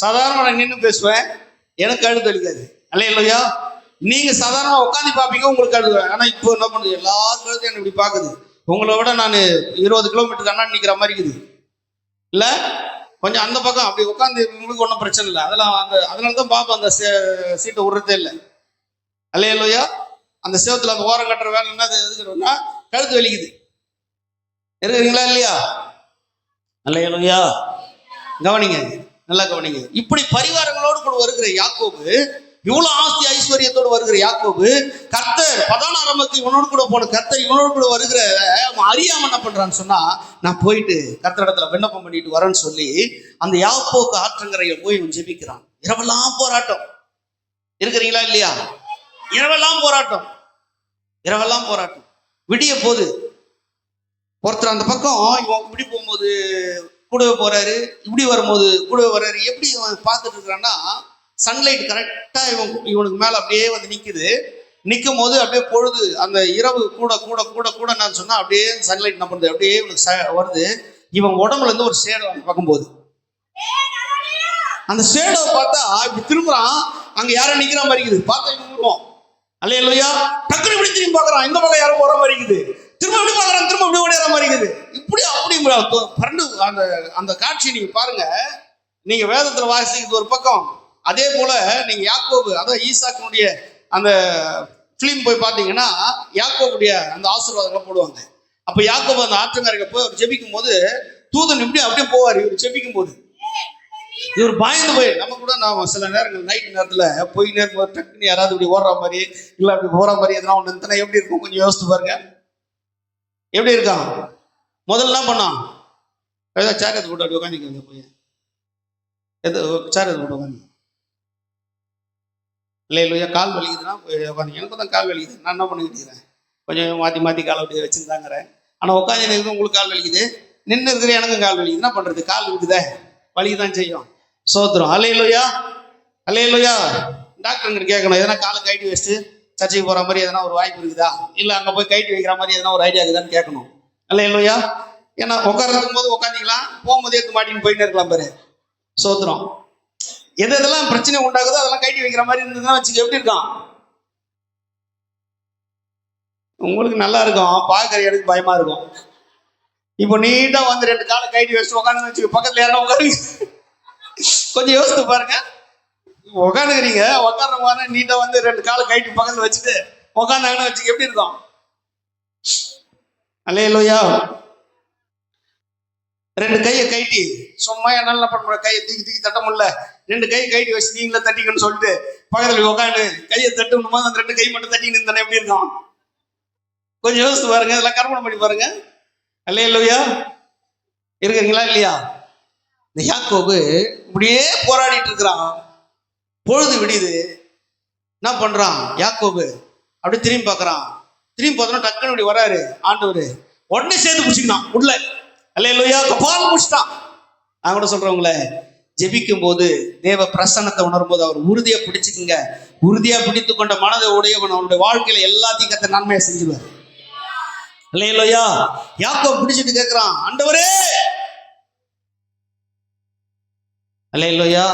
சாதாரண நான் நின்று பேசுவேன், எனக்கு கழுத்து வலிக்காது. அல்லேலூயா. நீங்க சாதாரணமா உட்காந்து பார்ப்பீங்க, உங்களுக்கு கழுது. ஆனா இப்போ என்ன பண்ணுது, எல்லா கழுத்தையும் எனக்கு இப்படி பார்க்குது. உங்களை விட நான் 20 கிலோமீட்டருக்கு அண்ணா நிற்கிற மாதிரி இருக்குது. இல்லை கொஞ்சம் அந்த பக்கம் அப்படி உட்காந்து உங்களுக்கு ஒன்றும் பிரச்சனை இல்லை. அதனால தான் பார்ப்போம், அந்த சீட்டை விடுறதே இல்லை. அல்லேலூயா. அந்த சேவத்தில் அந்த ஓரம் கட்டுற வேலை என்ன எதுக்குறோம்னா, கழுத்து வலிக்குது. இருக்கிறீங்களா இல்லையா? அல்லேலூயா. கவனிங்க, நல்லா கவனிங்க. இப்படி பரிவாரங்களோடு கூட வருகிற யாக்கோபு, இவ்வளவு ஆஸ்தி ஐஸ்வர்யத்தோடு வருகிற யாக்கோபு, கர்த்தர் பதானாராமுக்கு இவனோடு கூட போன கர்த்தர் இவனோடு கூட வருகிற அறியாம என்ன பண்றான்னு சொன்னா, நான் போயிட்டு கர்த்தரிடத்துல விண்ணப்பம் பண்ணிட்டு வரேன்னு சொல்லி அந்த யாப்போக்கு ஆற்றங்கரையில் போய் இவன் ஜெபிக்கிறான். இரவெல்லாம் போராட்டம். இருக்கிறீங்களா இல்லையா? இரவெல்லாம் போராட்டம். விடிய போது ஒருத்தர் அந்த பக்கம் இவன் இப்படி போகும்போது கூடவே போறாரு, இப்படி வரும்போது கூடவே வர்றாரு. எப்படி இவன் பார்த்துட்டு இருக்கிறான்னா, சன்லைட் கரெக்டா இவனுக்கு மேல அப்படியே வந்து நிற்கும் போது அப்படியே பொழுது அந்த இரவு கூட நான் சொன்னா அப்படியே சன்லைட் என்ன பண்ணுது, அப்படியே இவனுக்கு வருது. இவன் உடம்புல இருந்து ஒரு ஷேடோ பார்க்கும்போது, அந்த ஷேடோவை பார்த்தா இப்படி திரும்புறான், அங்க யாரும் நிக்கிற மாதிரி இருக்குது. பார்த்தா இவன் உருவம். அல்லேலூயா. டக்குனு இப்படி திரும்பி பார்க்கறான், இந்த பக்கம் யாரும் போற மாதிரி இருக்குது. திரும்ப எப்படி பார்க்கறான், திரும்ப இப்படி ஓடிற மாதிரி இருக்குது. இப்படி அப்படி பரண்டு அந்த காட்சி நீங்க பாருங்க. நீங்க வேதத்துல வாசிக்கிறது ஒரு பக்கம், அதே போல நீங்க யாக்கோபு, அதான் ஈசாக்கினுடைய அந்த பிலிம் போய் பார்த்தீங்கன்னா யாக்கோபுடைய அந்த ஆசீர்வாதங்களை போடுவாங்க. அப்ப யாக்கோபு அந்த ஆற்றங்கரையில போய் அவர் ஜெபிக்கும் போது தூதன் இப்படி அப்படியே போவார். இவர் ஜெபிக்கும் போது இவர் பயந்து போய், நம்ம கூட நான் சில நேரங்கள் நைட் நேரத்துல போய் நேரம் டக்குன்னு யாராவது இப்படி ஓடுற மாதிரி இல்லை அப்படி போற மாதிரி எதனா ஒன்று இருந்தனா எப்படி இருக்கும், கொஞ்சம் யோசித்து பாருங்க. எப்படி இருக்கான்? முதல்ல என்ன பண்ணான், ஏதாவது சேர் எடுத்து போட்டு அப்படி உட்காந்துக்க போய் சேர் எடுத்து போட்டு உட்காந்து. இல்லையா கால் வலிக்குதுன்னா உட்காந்து. எனக்கும் தான் கால் வலிக்குது, நான் என்ன பண்ணிக்கிட்டு கொஞ்சம் மாற்றி காலை அப்படியே வச்சுருந்தாங்கிறேன். ஆனால் உட்காந்து உங்களுக்கு கால் வலிக்குது, நின்று இருக்கிற எனக்கும் கால் வலிக்குது. என்ன பண்ணுறது, கால் இருக்குதே வலிக்குதான் செய்யும். சோத்திரம். அல்லேலூயா, அல்லேலூயா. டாக்டருங்கிட்ட கேட்கணும், எதனா காலை கைட்டி வச்சுட்டு சர்ச்சைக்கு போற மாதிரி எதனா ஒரு வாய்ப்பு இருக்குதா, இல்ல அங்க போய் கைட்டு வைக்கிற மாதிரி எதனா ஒரு ஐடியா இருக்குதான்னு கேட்கணும். அல்லேலூயா. ஏன்னா உட்கார்றதுக்கும் போது உட்காந்துக்கலாம், போகும்போது எடுத்து மாட்டின்னு போயிட்டு இருக்கலாம் பாரு. சோத்திரம். எது எதெல்லாம் பிரச்சனை உண்டாகுதோ அதெல்லாம் கைட்டு வைக்கிற மாதிரி இருந்ததுன்னா வச்சுக்க, எப்படி இருக்கான்? உங்களுக்கு நல்லா இருக்கும், பார்க்குற எனக்கு பயமா இருக்கும். இப்போ நீட்டா வந்து 2 காலை கைட்டு வச்சுட்டு உட்காந்து வச்சுக்க, பக்கத்துல யாரும் உட்காந்து கொஞ்சம் யோசித்து பாருங்க. உட்காந்துக்கிறீங்க, உட்கார்ற மாதிரி நீட்டா வந்து 2 காலை கைட்டு பக்கத்துல வச்சுட்டு உட்காந்தாங்கன்னு வச்சுக்க, எப்படி இருக்கும்? அல்லேலூயா. 2 கையை கைட்டி சும்மா என்னால என்ன பண்ண முடியும், கையை தூக்கி தூக்கி தட்ட முடியல, 2 கை கைட்டி வச்சு நீங்களே தட்டிக்கணும்னு சொல்லிட்டு பக்கத்துல உட்காந்து கையை தட்டணுமா, அந்த 2 கை மட்டும் தட்டின்னு இருந்தானே எப்படி இருக்கும்? கொஞ்சம் யோசித்து பாருங்க, இதெல்லாம் கற்பனை பண்ணி பாருங்க. அல்லேலூயா. இருக்கிறீங்களா இல்லையா? இந்த யாக்கோபு இப்படியே போராடிட்டு இருக்கிறான். பொழுது விடியுது. என்ன பண்றான் யாக்கோபு? அப்படி திரும்பி பார்க்கறான். திரும்பி பார்த்தோன்னா டக்குன்னு இப்படி வராரு ஆண்டவர். உடனே சேர்ந்து பிடிச்சிக்கணும் உள்ள. அல்லேலூயா. கபால் முடிச்சிட்டான். நான் கூட சொல்றவங்கள, ஜெபிக்கும் போது தேவ பிரசன்னத்தை உணரும் போது அவர் உறுதியா பிடிச்சுக்குங்க. உறுதியா பிடித்து கொண்ட மனதை உடையவன் அவனுடைய வாழ்க்கையில எல்லாத்தையும் கத்த நன்மையை செஞ்சுருவார். அல்லேலூயா. யாக்கோபு பிடிச்சிட்டு கேட்கிறான், ஆண்டவரே. அல்லேலூயா.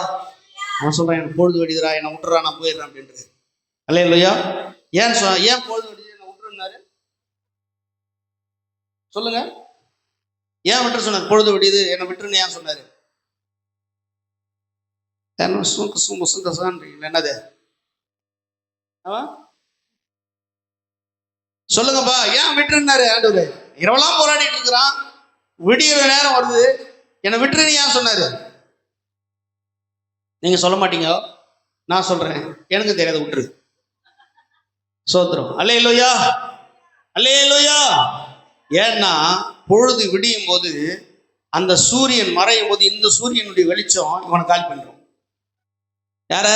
அவன் சொல்றான், எனக்கு பொழுது வெடிதுரா, என்னை விட்டுறா, நான் போயிடுறேன் அப்படின்றது. அல்லேலூயா. ஏன் பொழுது வெடிது என்னை விட்டுருந்தாரு சொல்லுங்க. ஏன் விட்டுற சொன்னார்? பொழுது வெடிது என்னை விட்டுருன்னு ஏன் சொன்னாரு? என்னது சொல்லுங்கப்பா, ஏன் விட்டுருந்தாரு ஆண்டவரு? இரவெல்லாம் போராடிட்டு இருக்கிறான், விடிகிற நேரம் வருது, என்னை விட்டுருன்னு ஏன் சொன்னாரு? நீங்க சொல்ல மாட்டீங்க, நான் சொல்றேன், எனக்கு தெரியாத விட்டுரு. சோத்திரம். அல்லேலூயா. அல்லேலூயா. ஏன்னா பொழுது விடியும் போது, அந்த சூரியன் மறையும் போது இந்த சூரியனுடைய வெளிச்சம் இவனை காலி பண்றோம். யார?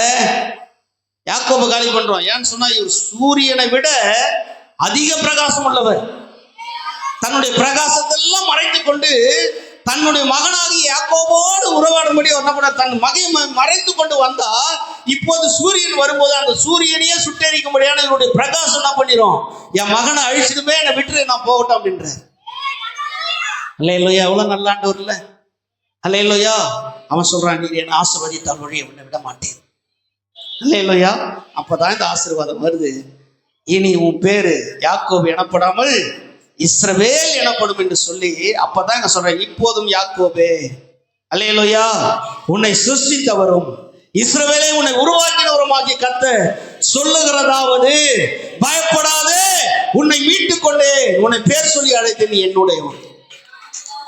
யாக்கோபு காலி பண்றோம். ஏன்னு சொன்னா இவர் சூரியனை விட அதிக பிரகாசம் உள்ளவர். தன்னுடைய பிரகாசத்தெல்லாம் மறைத்துக் கொண்டு தன்னுடைய மகனாகி யாக்கோபோடு உறவாடும்படி தன் மகையை மறைத்து கொண்டு வந்தா, இப்போது சூரியன் வரும்போது அந்த சூரியனையே சுட்டெரிக்கும்படியான இவருடைய பிரகாசம் என்ன பண்ணிரும்? என் மகனை அழிச்சிடுமே, என்னை விட்டு நான் போகட்டும் அப்படின்ற. அல்லேலூயா. எவ்வளவு நல்ல ஆண்டவர் இல்ல? அல்லேலூயா. அவன் சொல்றான், நீர் என்னை ஆசீர்வதித்தால் வழியை விட மாட்டேன். அல்லேலூயா. அப்பதான் இந்த ஆசீர்வாதம் வருது. இனி உன் பேரு யாக்கோபு எனப்படாமல் இஸ்ரவேல் எனப்படும் என்று சொல்லி, அப்பதான் இங்க சொல்றேன், இப்போதும் யாக்கோபே. அல்லேலூயா. உன்னை சிருஷ்டித்தவரும் இஸ்ரவேலை உன்னை உருவாக்கினவருமாகி கர்த்தர் சொல்லுகிறதாவது, பயப்படாதே, உன்னை மீட்டுக் கொண்டே, உன்னை பேர் சொல்லி அழைத்து நீ என்னுடையவன்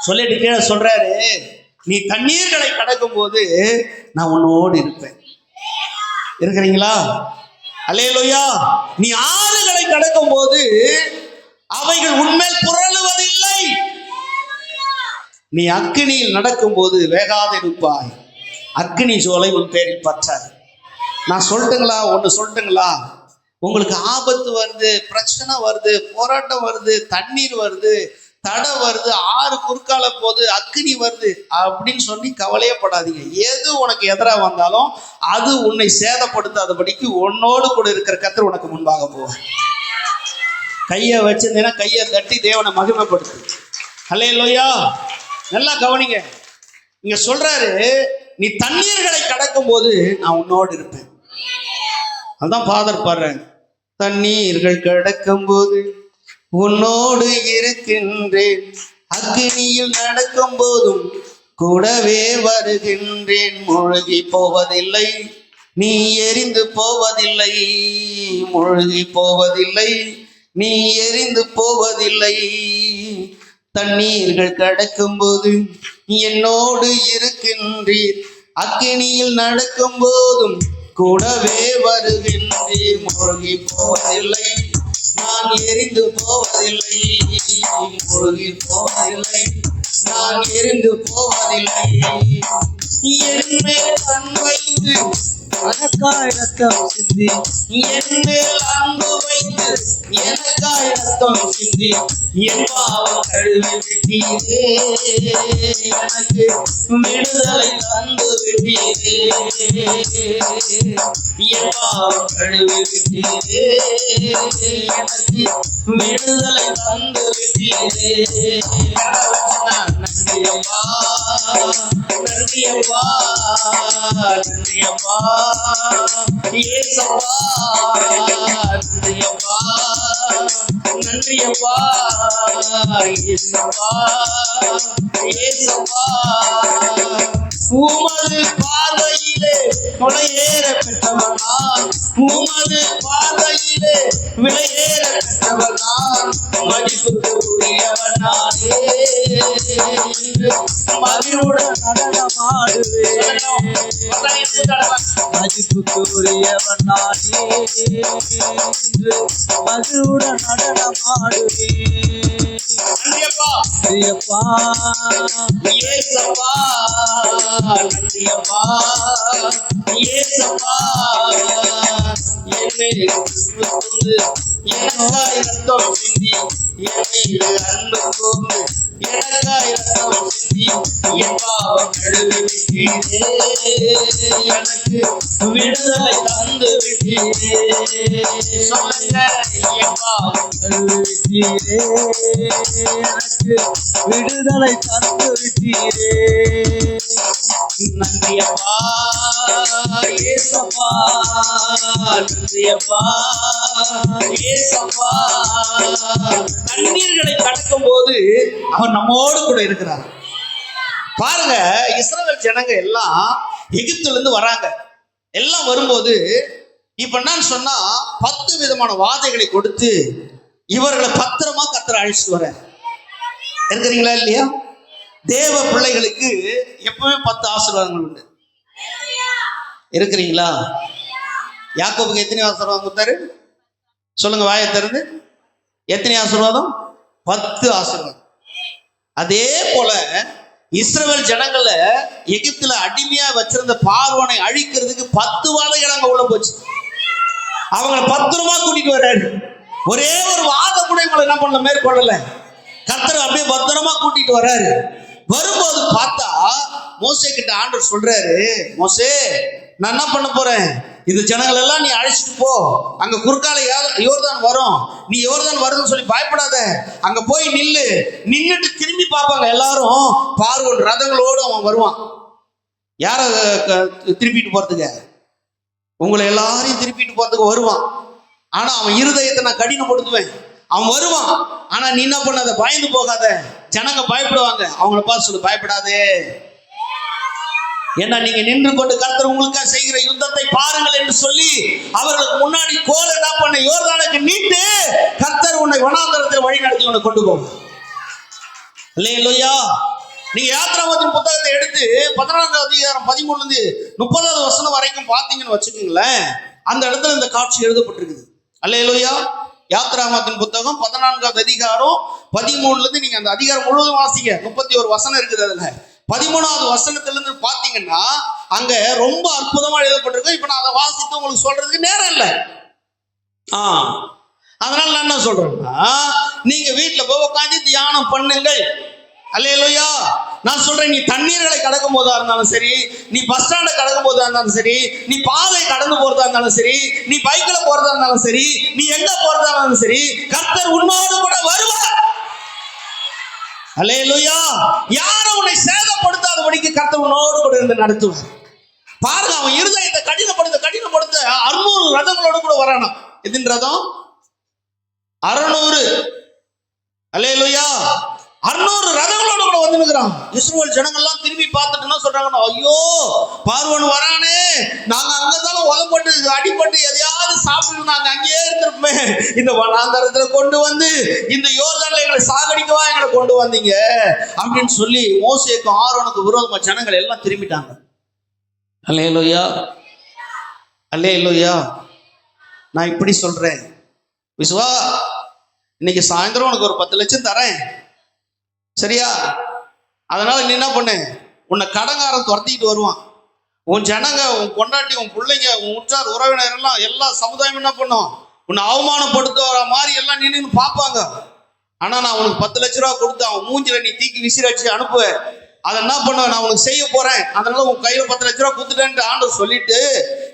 சொல்லிட்டு கீழே சொல்றாரு, நீ தண்ணீர்களை கடக்கும் போது நான் உன்னோடு இருப்பேன். இருக்கிறீங்களா? அல்லேலூயா. நீ ஆறுகளை கடக்கும் போது அவைகள் உன்மேல் புரளுவதில்லை. நீ அக்கினியில் நடக்கும் போது வேகாது இருப்பாய், அக்கினி சோலை உன் பேரில் பற்றாது. நான் சொல்லட்டுங்களா? ஒன்று சொல்லட்டுங்களா? உங்களுக்கு ஆபத்து வருது, பிரச்சனை வருது, போராட்டம் வருது, தண்ணீர் வருது, தடை வருது, ஆறு குறுக்கால போகுது, அக்கினி வருது அப்படின்னு சொல்லி கவலையே படாதீங்க. எது உனக்கு எதிராக வந்தாலும் அது உன்னை சேதப்படுத்தாதபடிக்கு உன்னோடு கூட இருக்கிற கர்த்தர் உனக்கு முன்பாக போவார். கையை வச்சிருந்தீங்கன்னா கையை தட்டி தேவனை மகிமைப்படுத்து. அல்லேலூயா. நல்லா கவனிங்க. இங்க சொல்றாரு, நீ தண்ணீர்களை கடக்கும் போது நான் உன்னோடு இருப்பேன். அதுதான் ஃபாதர் பாடுறேன், தண்ணீர்கள் கடக்கும் போது உன்னோடு இருக்கின்றேன், அக்கினியில் நடக்கும் போதும் கூடவே வருகின்றேன். மூழ்கி போவதில்லை, நீ எரிந்து போவதில்லை, மூழ்கி போவதில்லை, நீ எரிந்து போவதில்லை. தண்ணீர்கள் கடக்கும் போது என்னோடு இருக்கின்றீர், அக்கினியில் நடக்கும் போதும் கூடவே வருகின்றீர். மூழ்கி போவதில்லை, நான் எரிந்து போவதில்லை, மூழ்கி போவதில்லை, நான் எரிந்து போவதில்லை. என்மேல் அன்பு வைத்து எனக்காய் ரத்தம் சிந்தி, என்மேல் அன்பு வைத்து எனக்காய் ரத்தம் சிந்தி என் பாவம் கழுவி விட்டீரே, எனக்கு விடுதலை தந்து விட்டீரே, என் பாவம் கழுவி விட்டீரே, எனக்கு விடுதலை தந்து விட்டீரே. நன்றியப்பா, நன்றியப்பா, நன்றியப்பா, ஏசப்பா, நன்றியப்பா, நன்றியப்பா, ஏசப்பா, ஏசப்பா. உமது பார்வையிலே விலையேற பெற்றவன் நான், உமது பார்வையிலே விலையேற பெற்றவன் நான், மதிப்புக்கு உரியவன் நானே, மகிழ்வுடன் நடனமாடுவேன், மதிப்புக்கு உரியவன் நானே, மகிழ்வுடன் நடனமாடுவேன். நன்றியப்பா, நன்றியப்பா, ஏசப்பா, நன்றியப்பா, ஏசப்பா. என்னை சுமந்து எனக்காய் ரத்தம் சிந்தி, என்னை அன்பு கூர்ந்து எனக்காய் ரத்தம் சிந்தி என் பாவம் கழுவி விட்டீரே, எனக்கு விடுதலை தந்து விட்டீரே. சொல்லுங்க, என் பாவம் கழுவி விட்டீரே, எனக்கு விடுதலை தந்து விட்டீரே. நன்றியப்பா, ஏசப்பா, நன்றியப்பா, ஏசப்பா. தண்ணீர்களை கடக்கும் போது அவர் நம்மோடு கூட இருக்கிறார். பாருங்க, இஸ்ரவேல் ஜனங்க எல்லாம் எகிப்துல இருந்து வராங்க. எல்லாம் வரும்போது இப்ப என்னன்னு சொன்னா 10 விதமான வாதைகளை கொடுத்து இவர்களை பத்திரமா கர்த்தர் அழைச்சிட்டு வர இருக்கிறீங்களா இல்லையா? தேவ பிள்ளைகளுக்கு எப்பவுமே 10 ஆசீர்வாதங்கள் உண்டு. இருக்கிறீங்களா? யாக்கோபுக்கு எத்தனை ஆசீர்வாதம் கொடுத்தாரு சொல்லுங்க, வாயை திறந்து. எத்தனை ஆசீர்வாதம்? 10 ஆசீர்வாதம். அதே போல இஸ்ரவேல் ஜனங்களை எகிப்துல அடிமையா வச்சிருந்த பார்வோனை அழிக்கிறதுக்கு 10 வாதைகள் அங்க உள்ள போச்சு. அவங்களை பத்திரமா கூட்டிட்டு வர்றாரு. ஒரே ஒரு வாதம் கூட இவங்களை என்ன பண்ணல, மேற்கொள்ளல. கர்த்தர் அப்படியே பத்திரமா கூட்டிட்டு வர்றாரு. வரும்போது பார்த்தா மோசே கிட்ட ஆண்டவர் சொல்றாரு, மோசே நான் என்ன பண்ண போறேன், இந்த ஜனங்கள் எல்லாம் நீ அழைச்சிட்டு போ, அங்க குறுக்கால யோர்தான் வரும், நீ யோர்தான் வருதுன்னு சொல்லி பயப்படாத, அங்க போய் நில்லு. நின்னுட்டு திரும்பி பார்ப்பாங்க எல்லாரும், பார்வோன் ரதங்களோடு அவன் வருவான். யார திருப்பிட்டு போறதுக்கு? உங்களை எல்லாரையும் திருப்பிட்டு போறதுக்கு வருவான். ஆனா அவன் இருதயத்தை நான் கடினப்படுத்துவேன். அவன் வருவான், ஆனா நீ என்ன பண்ணாத, பயந்து போகாத. ஜனங்க பயப்படுவாங்க, அவங்கள பார்த்து சொல்லு, பயப்படாதே. ஏன்னா நீங்க நின்று கொண்டு கர்த்தர் உங்களுக்காக செய்கிற யுத்தத்தை பாருங்கள் என்று சொல்லி அவர்களுக்கு முன்னாடி கோல் என்ன பண்ண, யோர்தானுக்கு நீட்டு கர்த்தர் உன்னை வனாந்தரத்தில் வழி நடத்தி உன்னை கொண்டு போகும். அல்லேலூயா. நீங்க யாத்திராகமத்தின் புத்தகத்தை எடுத்து 14ஆம் அதிகாரம் 13ல இருந்து 30வது வசனம் வரைக்கும் பாத்தீங்கன்னு வச்சுக்கோங்களேன், அந்த இடத்துல இந்த காட்சி எழுதப்பட்டிருக்குது. அல்லேலூயா. யாத்திராகமத்தின் புத்தகம் 14ஆவது அதிகாரம் 13ல இருந்து நீங்க அந்த அதிகாரம் முழுவதும் வாசிங்க. 31 வசனம் இருக்குது. அதுல 13வது வசனத்துல இருந்து பாத்தீங்கன்னா அங்க ரொம்ப அற்புதமா எழுதப்பட்டிருக்கு. இப்ப நான் அதை வாசித்து உங்களுக்கு சொல்றதுக்கு நேரம் இல்லை. அதனால நான் என்ன சொல்றேன்னா, நீங்க வீட்டுல போய் உட்காந்து தியானம் பண்ணுங்கள். அல்லேலூயா. நான் சொல்றேன், நீ தண்ணீர்களை கடக்கும் போதா இருந்தாலும் சரி, நீ பஸ் ஸ்டாண்ட கடக்கும் போதா இருந்தாலும் சரி, நீ பாதை கடந்து போறதா இருந்தாலும் சரி, நீ பைக்ல போறதா இருந்தாலும் சரி, நீ எங்க போறதா இருந்தாலும் சரி, கர்த்தர் உன்னோடு கூட வருவார். அல்லேலூயா. யாரும் உன்னை சேதப்படுத்தாதபடிக்கு கர்த்தர் உன்னோடு கூட இருந்து நடத்துவார். பாருங்க, அவன் இருதயத்தை கடினப்படுத்த 600 ரதங்களோட கூட வரானாம். எதின் ரதம்? 600. அல்லேலூயா. 600 ரதங்களோட கூட வந்து நிற்கிறான். இஸ்ரவேல் ஜனங்கள்லாம் திரும்பி பார்த்துட்டு என்ன சொல்றாங்கன்னா, ஐயோ பார்வோன் வரானே, நாங்க அங்கதான் உதப்பட்டு அடிப்பட்டு எதையாவது சாப்பிட்டு நாங்க அங்கேயே இருந்திருப்போமே, இந்த வனாந்தரத்துல கொண்டு வந்து இந்த யோர்தான்ல எங்களை சாகடிக்கவா எங்களை கொண்டு வந்தீங்க அப்படின்னு சொல்லி மோசேக்கும் ஆரோனுக்கு விரோதமா ஜனங்கள் எல்லாம் திரும்பிட்டாங்க. அல்லேலூயா, அல்லேலூயா. நான் இப்படி சொல்றேன், விசுவா, இன்னைக்கு சாயந்தரம் உனக்கு ஒரு 10 லட்சம் தரேன், சரியா? அதனால நீ என்ன பண்ணு, உன்னை கடங்காரன் துரத்திக்கிட்டு வருவான். உன் ஜனங்க, உன் பொண்டாட்டி, உன் பிள்ளைங்க, உன் உற்றார் உறவினர் எல்லாம் எல்லா சமுதாயம் என்ன பண்ணும், உன்னை அவமானப்படுத்துற மாதிரி எல்லாம் நின்று பார்ப்பாங்க. ஆனா நான் உனக்கு 10 லட்ச ரூபா கொடுத்து அவன் மூஞ்சில நீ தீக்கி விசிறடிச்சு அனுப்புவேன். அதை என்ன பண்ணுவேன், நான் உனக்கு செய்ய போறேன், அதனால உன் கையில 10 லட்ச ரூபா கொடுத்துட்டேன்ட்டு ஆண்டவர் சொல்லிட்டு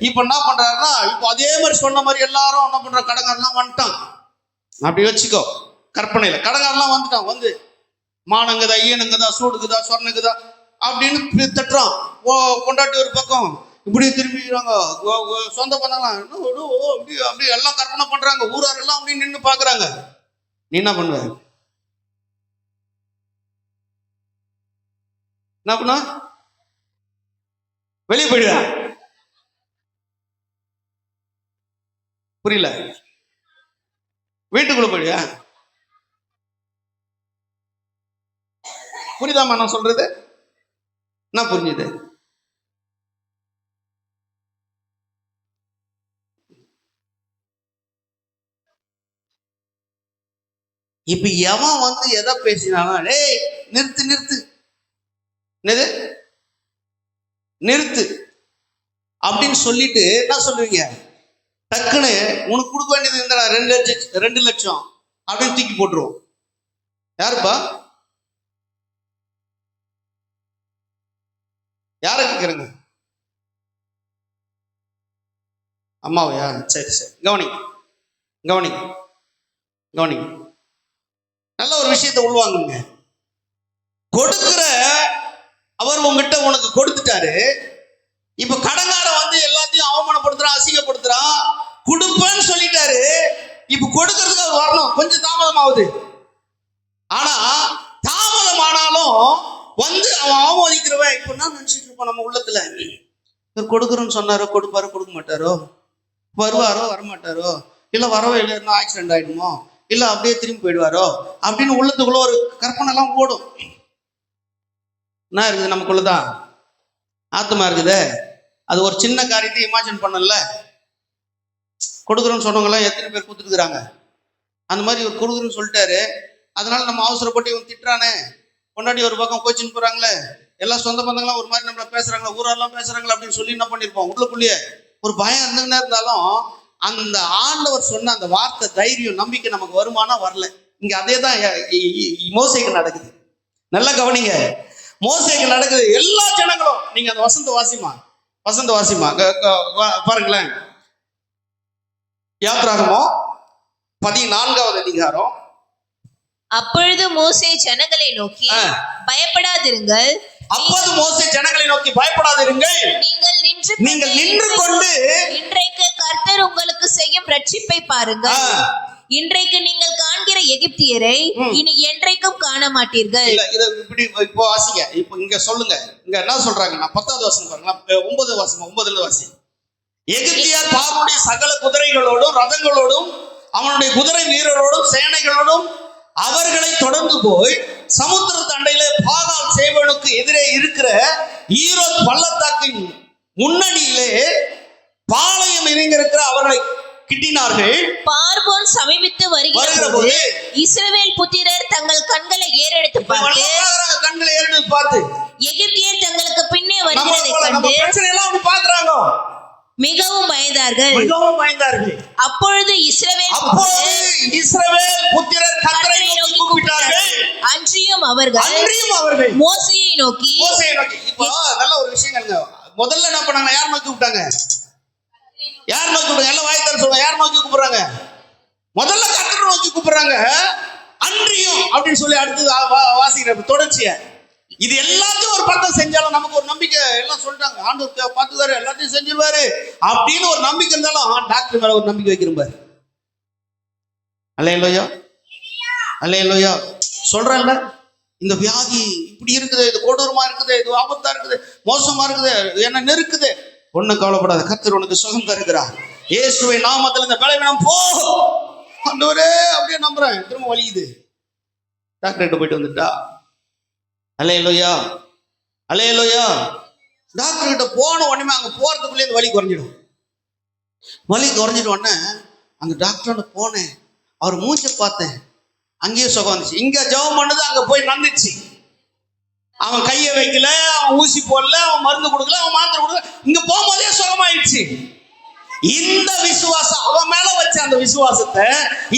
இப்ப என்ன பண்றாருன்னா, இப்ப அதே மாதிரி சொன்ன மாதிரி எல்லாரும் என்ன பண்ற, கடங்காரெல்லாம் வந்துட்டான். அப்படி வச்சுக்கோ, கற்பனையில கடங்காரெல்லாம் வந்துட்டான். வந்து மானங்குதா, ஈனங்குதா, சூடுக்குதா, சொர்ணக்குதா அப்படின்னு தட்டுறான். கொண்டாட்டி ஒரு பக்கம் இப்படி திரும்பிக்கிறாங்க. சொந்த பந்தங்களாம் அப்படி அப்படி எல்லாம் கற்பனை பண்றாங்க. ஊராரெல்லாம் அப்படி நின்று பாக்குறாங்க. நீ என்ன பண்ணுவ? என்ன பண்ண? வெளியே போயிடுவா? புரியல? வீட்டுக்குள்ள போயிடுவா? புரியுதாமா நான் சொல்றது? என்ன புரிஞ்சுது? இப்ப எவன் வந்து எதை பேசினாலும், டேய் நிறுத்து நிறுத்து, என்னது நிறுத்து அப்படின்னு சொல்லிட்டு என்ன சொல்லுவீங்க? டக்குன்னு உனக்கு கொடுக்க வேண்டியது இருந்தா 2 லட்சம் அப்படின்னு தூக்கி போட்டுருவோம். யாருப்பா? யார கேட்குறேங்க? அம்மாவையா? சரி சரி, கவனிங்க கவனிங்க கவனிங்க. நல்ல ஒரு விஷயத்தை உள்வாங்குங்க. கொடுக்கிற அவர் உங்ககிட்ட உனக்கு கொடுத்துட்டாரு. இப்ப கடங்கார வந்து எல்லாத்தையும் அவமானப்படுத்துறான், அசிங்கப்படுத்துறான். கொடுப்பேன்னு சொல்லிட்டாரு. இப்ப கொடுக்கறதுக்கு அவர் வரணும். கொஞ்சம் தாமதம் ஆகுது. ஆனா தாமதம் ஆனாலும் வந்து அவன் அவமதிக்கிறவன் இப்ப என்ன நினைச்சிட்டு இருப்பான் நம்ம உள்ளத்துல? இவர் கொடுக்குறோன்னு சொன்னாரோ, கொடுப்பாரோ கொடுக்க மாட்டாரோ, வருவாரோ வரமாட்டாரோ, இல்ல வரவே இல்லைன்னா ஆக்சிடென்ட் ஆயிடுமோ, இல்ல அப்படியே திரும்பி போயிடுவாரோ அப்படின்னு உள்ளத்துக்குள்ள ஒரு கற்பனை எல்லாம் ஓடும். என்ன இருக்குது நமக்குள்ளதான்? ஆத்மா இருக்குது. அது ஒரு சின்ன காரியத்தை இமேஜின் பண்ணல. கொடுக்குறோன்னு சொன்னவங்க எல்லாம் எத்தனை பேர் கொடுத்துருக்குறாங்க. அந்த மாதிரி இவர் கொடுக்குறோன்னு சொல்லிட்டாரு. அதனால நம்ம அவசரப்பட்டு இவன் திட்டுறானே, கொண்டாடி ஒரு பக்கம் கோச்சின்னு போறாங்களே, எல்லா சொந்த பந்தங்களாம் ஒரு மாதிரி நம்மள பேசுறாங்களா, ஊரெல்லாம் பேசுறாங்களா அப்படின்னு சொல்லி என்ன பண்ணிருப்போம்? உள்ளுக்குள்ளேயே ஒரு பயம் இருந்துன்னு இருந்தாலும் அந்த ஆண்டவர் சொன்ன அந்த வார்த்தை, தைரியம், நம்பிக்கை நமக்கு வருமானா வரல. இங்க அதே தான் மோசேக்கு நடக்குது. நல்லா கவனிங்க, மோசேக்கு நடக்குது. எல்லா ஜனங்களும், நீங்க அந்த வசந்த வாசிமா பாருங்களேன். யாத்ராகமோ 14வது அதிகாரம். அப்பொழுது மோசே ஜனங்களை நோக்கி, பயப்படாதிருங்கள். அப்போது மோசே ஜனங்களை நோக்கி, பயப்படாதிருங்கள். நீங்கள் நின்று கொண்டு இன்றைக்கு கர்த்தர் உங்களுக்கு செய்யும் ரட்சிப்பை பாருங்கள். இன்றைக்கு நீங்கள் காண்கிற எகிப்தியரை இனி என்றைக்கும் காண மாட்டீர்கள். இதை இப்படி இப்போ வாசிங்க. இப்போ இங்க சொல்லுங்க, இங்க என்ன சொல்றாங்க? நான் 10வது வசனம் பாருங்க, 9வது வசனம், 9ல வாசி. எகிப்தியர் பார்வோனுடைய சகல குதிரைகளோடும் ரதங்களோடும் அவனுடைய குதிரை வீரரோடும் சேனைகளோடும் அவர்களை தொடர்ந்து போய் சமுத்திர தண்டையிலே பாகால் சேவனுக்கு எதிரே இருக்கிற ஈரோத் பள்ளத்தாக்கின் முன்னணியிலே பாளையம் இறங்கியிருக்கிற அவர்களை கிட்டினார்கள். பார்வோன் சமீபித்து வருகிற போது இஸ்ரவேல் புத்திரர் தங்கள் கண்களை ஏறெடுத்து பார்த்து எகிப்தியர் தங்களுக்கு பின்னே வருகிறதை கண்டு பார்க்கிறாங்க, மிகவும் பயந்தார்கள். அப்பொழுது இஸ்ரவேல் புத்திரர் கர்த்தரை நோக்கி கூப்பிட்டார்கள். அன்றியும் அவர்கள் மோசேயை நோக்கி. இப்போ நல்ல ஒரு விஷயங்க. முதல்ல என்ன பண்ணாங்க? யார் நோக்கி கூப்பிட்டாங்க? யார் நோக்கி கூப்பிட்டாங்க? எல்லாம் வாய் தர சொல்லுங்க. யார் நோக்கி கூப்பிடுறாங்க? முதல்ல கர்த்தரை நோக்கி கூப்பிடுறாங்க. அன்றியும் அப்படின்னு சொல்லி அடுத்தது வாசிக்கிற தொடர்ச்சிய. இது எல்லாத்தையும் ஒரு பக்கம் செஞ்சாலும் நமக்கு ஒரு நம்பிக்கை. எல்லாம் சொல்லிட்டாங்க, ஆண்டவர் பார்த்துக்காரு, எல்லாத்தையும் செஞ்சிருவாரு அப்படின்னு ஒரு நம்பிக்கை இருந்தாலும் டாக்டர் மேல ஒரு நம்பிக்கை வைக்கிறோம். அல்லேலூயா அல்லேலூயா. சொல்றேன்ல, இந்த வியாதி இப்படி இருக்குது, இது கொடூரமா இருக்குது, இது ஆபத்தா இருக்குது, மோசமா இருக்குது, என்ன நெருக்குது, ஒண்ணும் கவலைப்படாத, கர்த்தர் உனக்கு சுகம் தருகிறார். இயேசுவை நாமத்தில் இந்த பலவீனம் போ ஆண்டவரே அப்படியே நம்புறேன். திரும்ப வலிக்குது, டாக்டர்கிட்ட போயிட்டு வந்துட்டா. அல்லேலூயா அல்லேலூயா. டாக்டர் கிட்ட போன உடனே அங்க போறதுக்குள்ளே இந்த வலி குறைஞ்சிடும். வலி குறைஞ்சிட்ட உடனே அந்த டாக்டர் போனேன், அவர் மூஞ்ச பார்த்தேன், அங்கேயே சுகம் வந்துச்சு. இங்க ஜெபம் பண்ணது அங்க போய் நடந்துச்சு. அவன் கையை வைக்கல, அவன் ஊசி போடல, அவன் மருந்து கொடுக்கல, அவன் மாத்திரை கொடுக்கல, இங்க போகும்போதே சுகமாயிடுச்சு. இந்த விசுவாசம் அவன் மேல வச்ச அந்த விசுவாசத்தை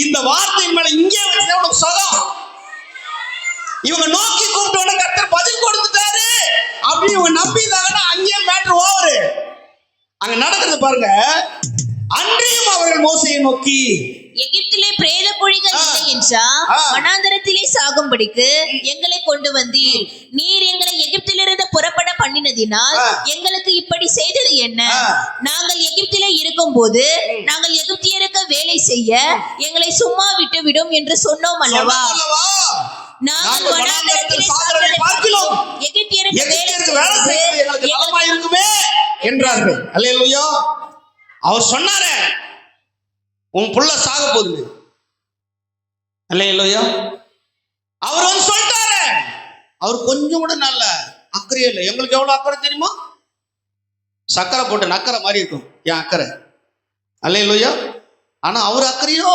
இந்த வார்த்தையின் மேல இங்கே வச்ச உனக்கு சுகம். இவங்க நோக்கி கூப்பிட்டு கர்த்தர் பதில் கொடுத்துட்டாரு அப்படி இவங்க நம்பிதாங்கன்னா அங்கேயே மேட்டர் ஓவரு. அங்க நடக்கிறது பாருங்க. அன்றியும் அவர்கள் மோசையை நோக்கி, எகிப்திலே பிரேத குழிகள் இல்லை என்றா வனாந்தரத்திலே சாகும்படிக்கு எங்களை கொண்டு வந்தீர். நீர் எங்களை எகிப்திலிருந்து புறப்பட பண்ணினதினால் எங்களுக்கு இப்படி செய்தது என்ன? நாங்கள் எகிப்திலே இருக்கும் போது நாங்கள் எகிப்தியருக்கு வேலை செய்ய எங்களை சும்மா விட்டு விடும் என்று சொன்னோம் அல்லவா? நாங்கள் வனாந்தரத்திலே சாகிறதை பார்க்கிறோம், எகிப்தியருக்கு வேலை செய்வது எங்களுக்கு நலமா இருக்குமே என்றார்கள். அல்லேலூயா. அவர் சொன்னாரே உன் புள்ள சாக போகுது. அல்லேலூயா. அவர் வந்து சொல்லிட்டாரு. அவர் கொஞ்சம் கூட நல்ல அக்கறையே இல்லை. எங்களுக்கு எவ்வளவு அக்கறை தெரியுமா? சக்கரை போட்டு நக்கரை மாதிரி இருக்கும் என் அக்கறை. அல்லேலூயா. ஆனா அவர் அக்கறையோ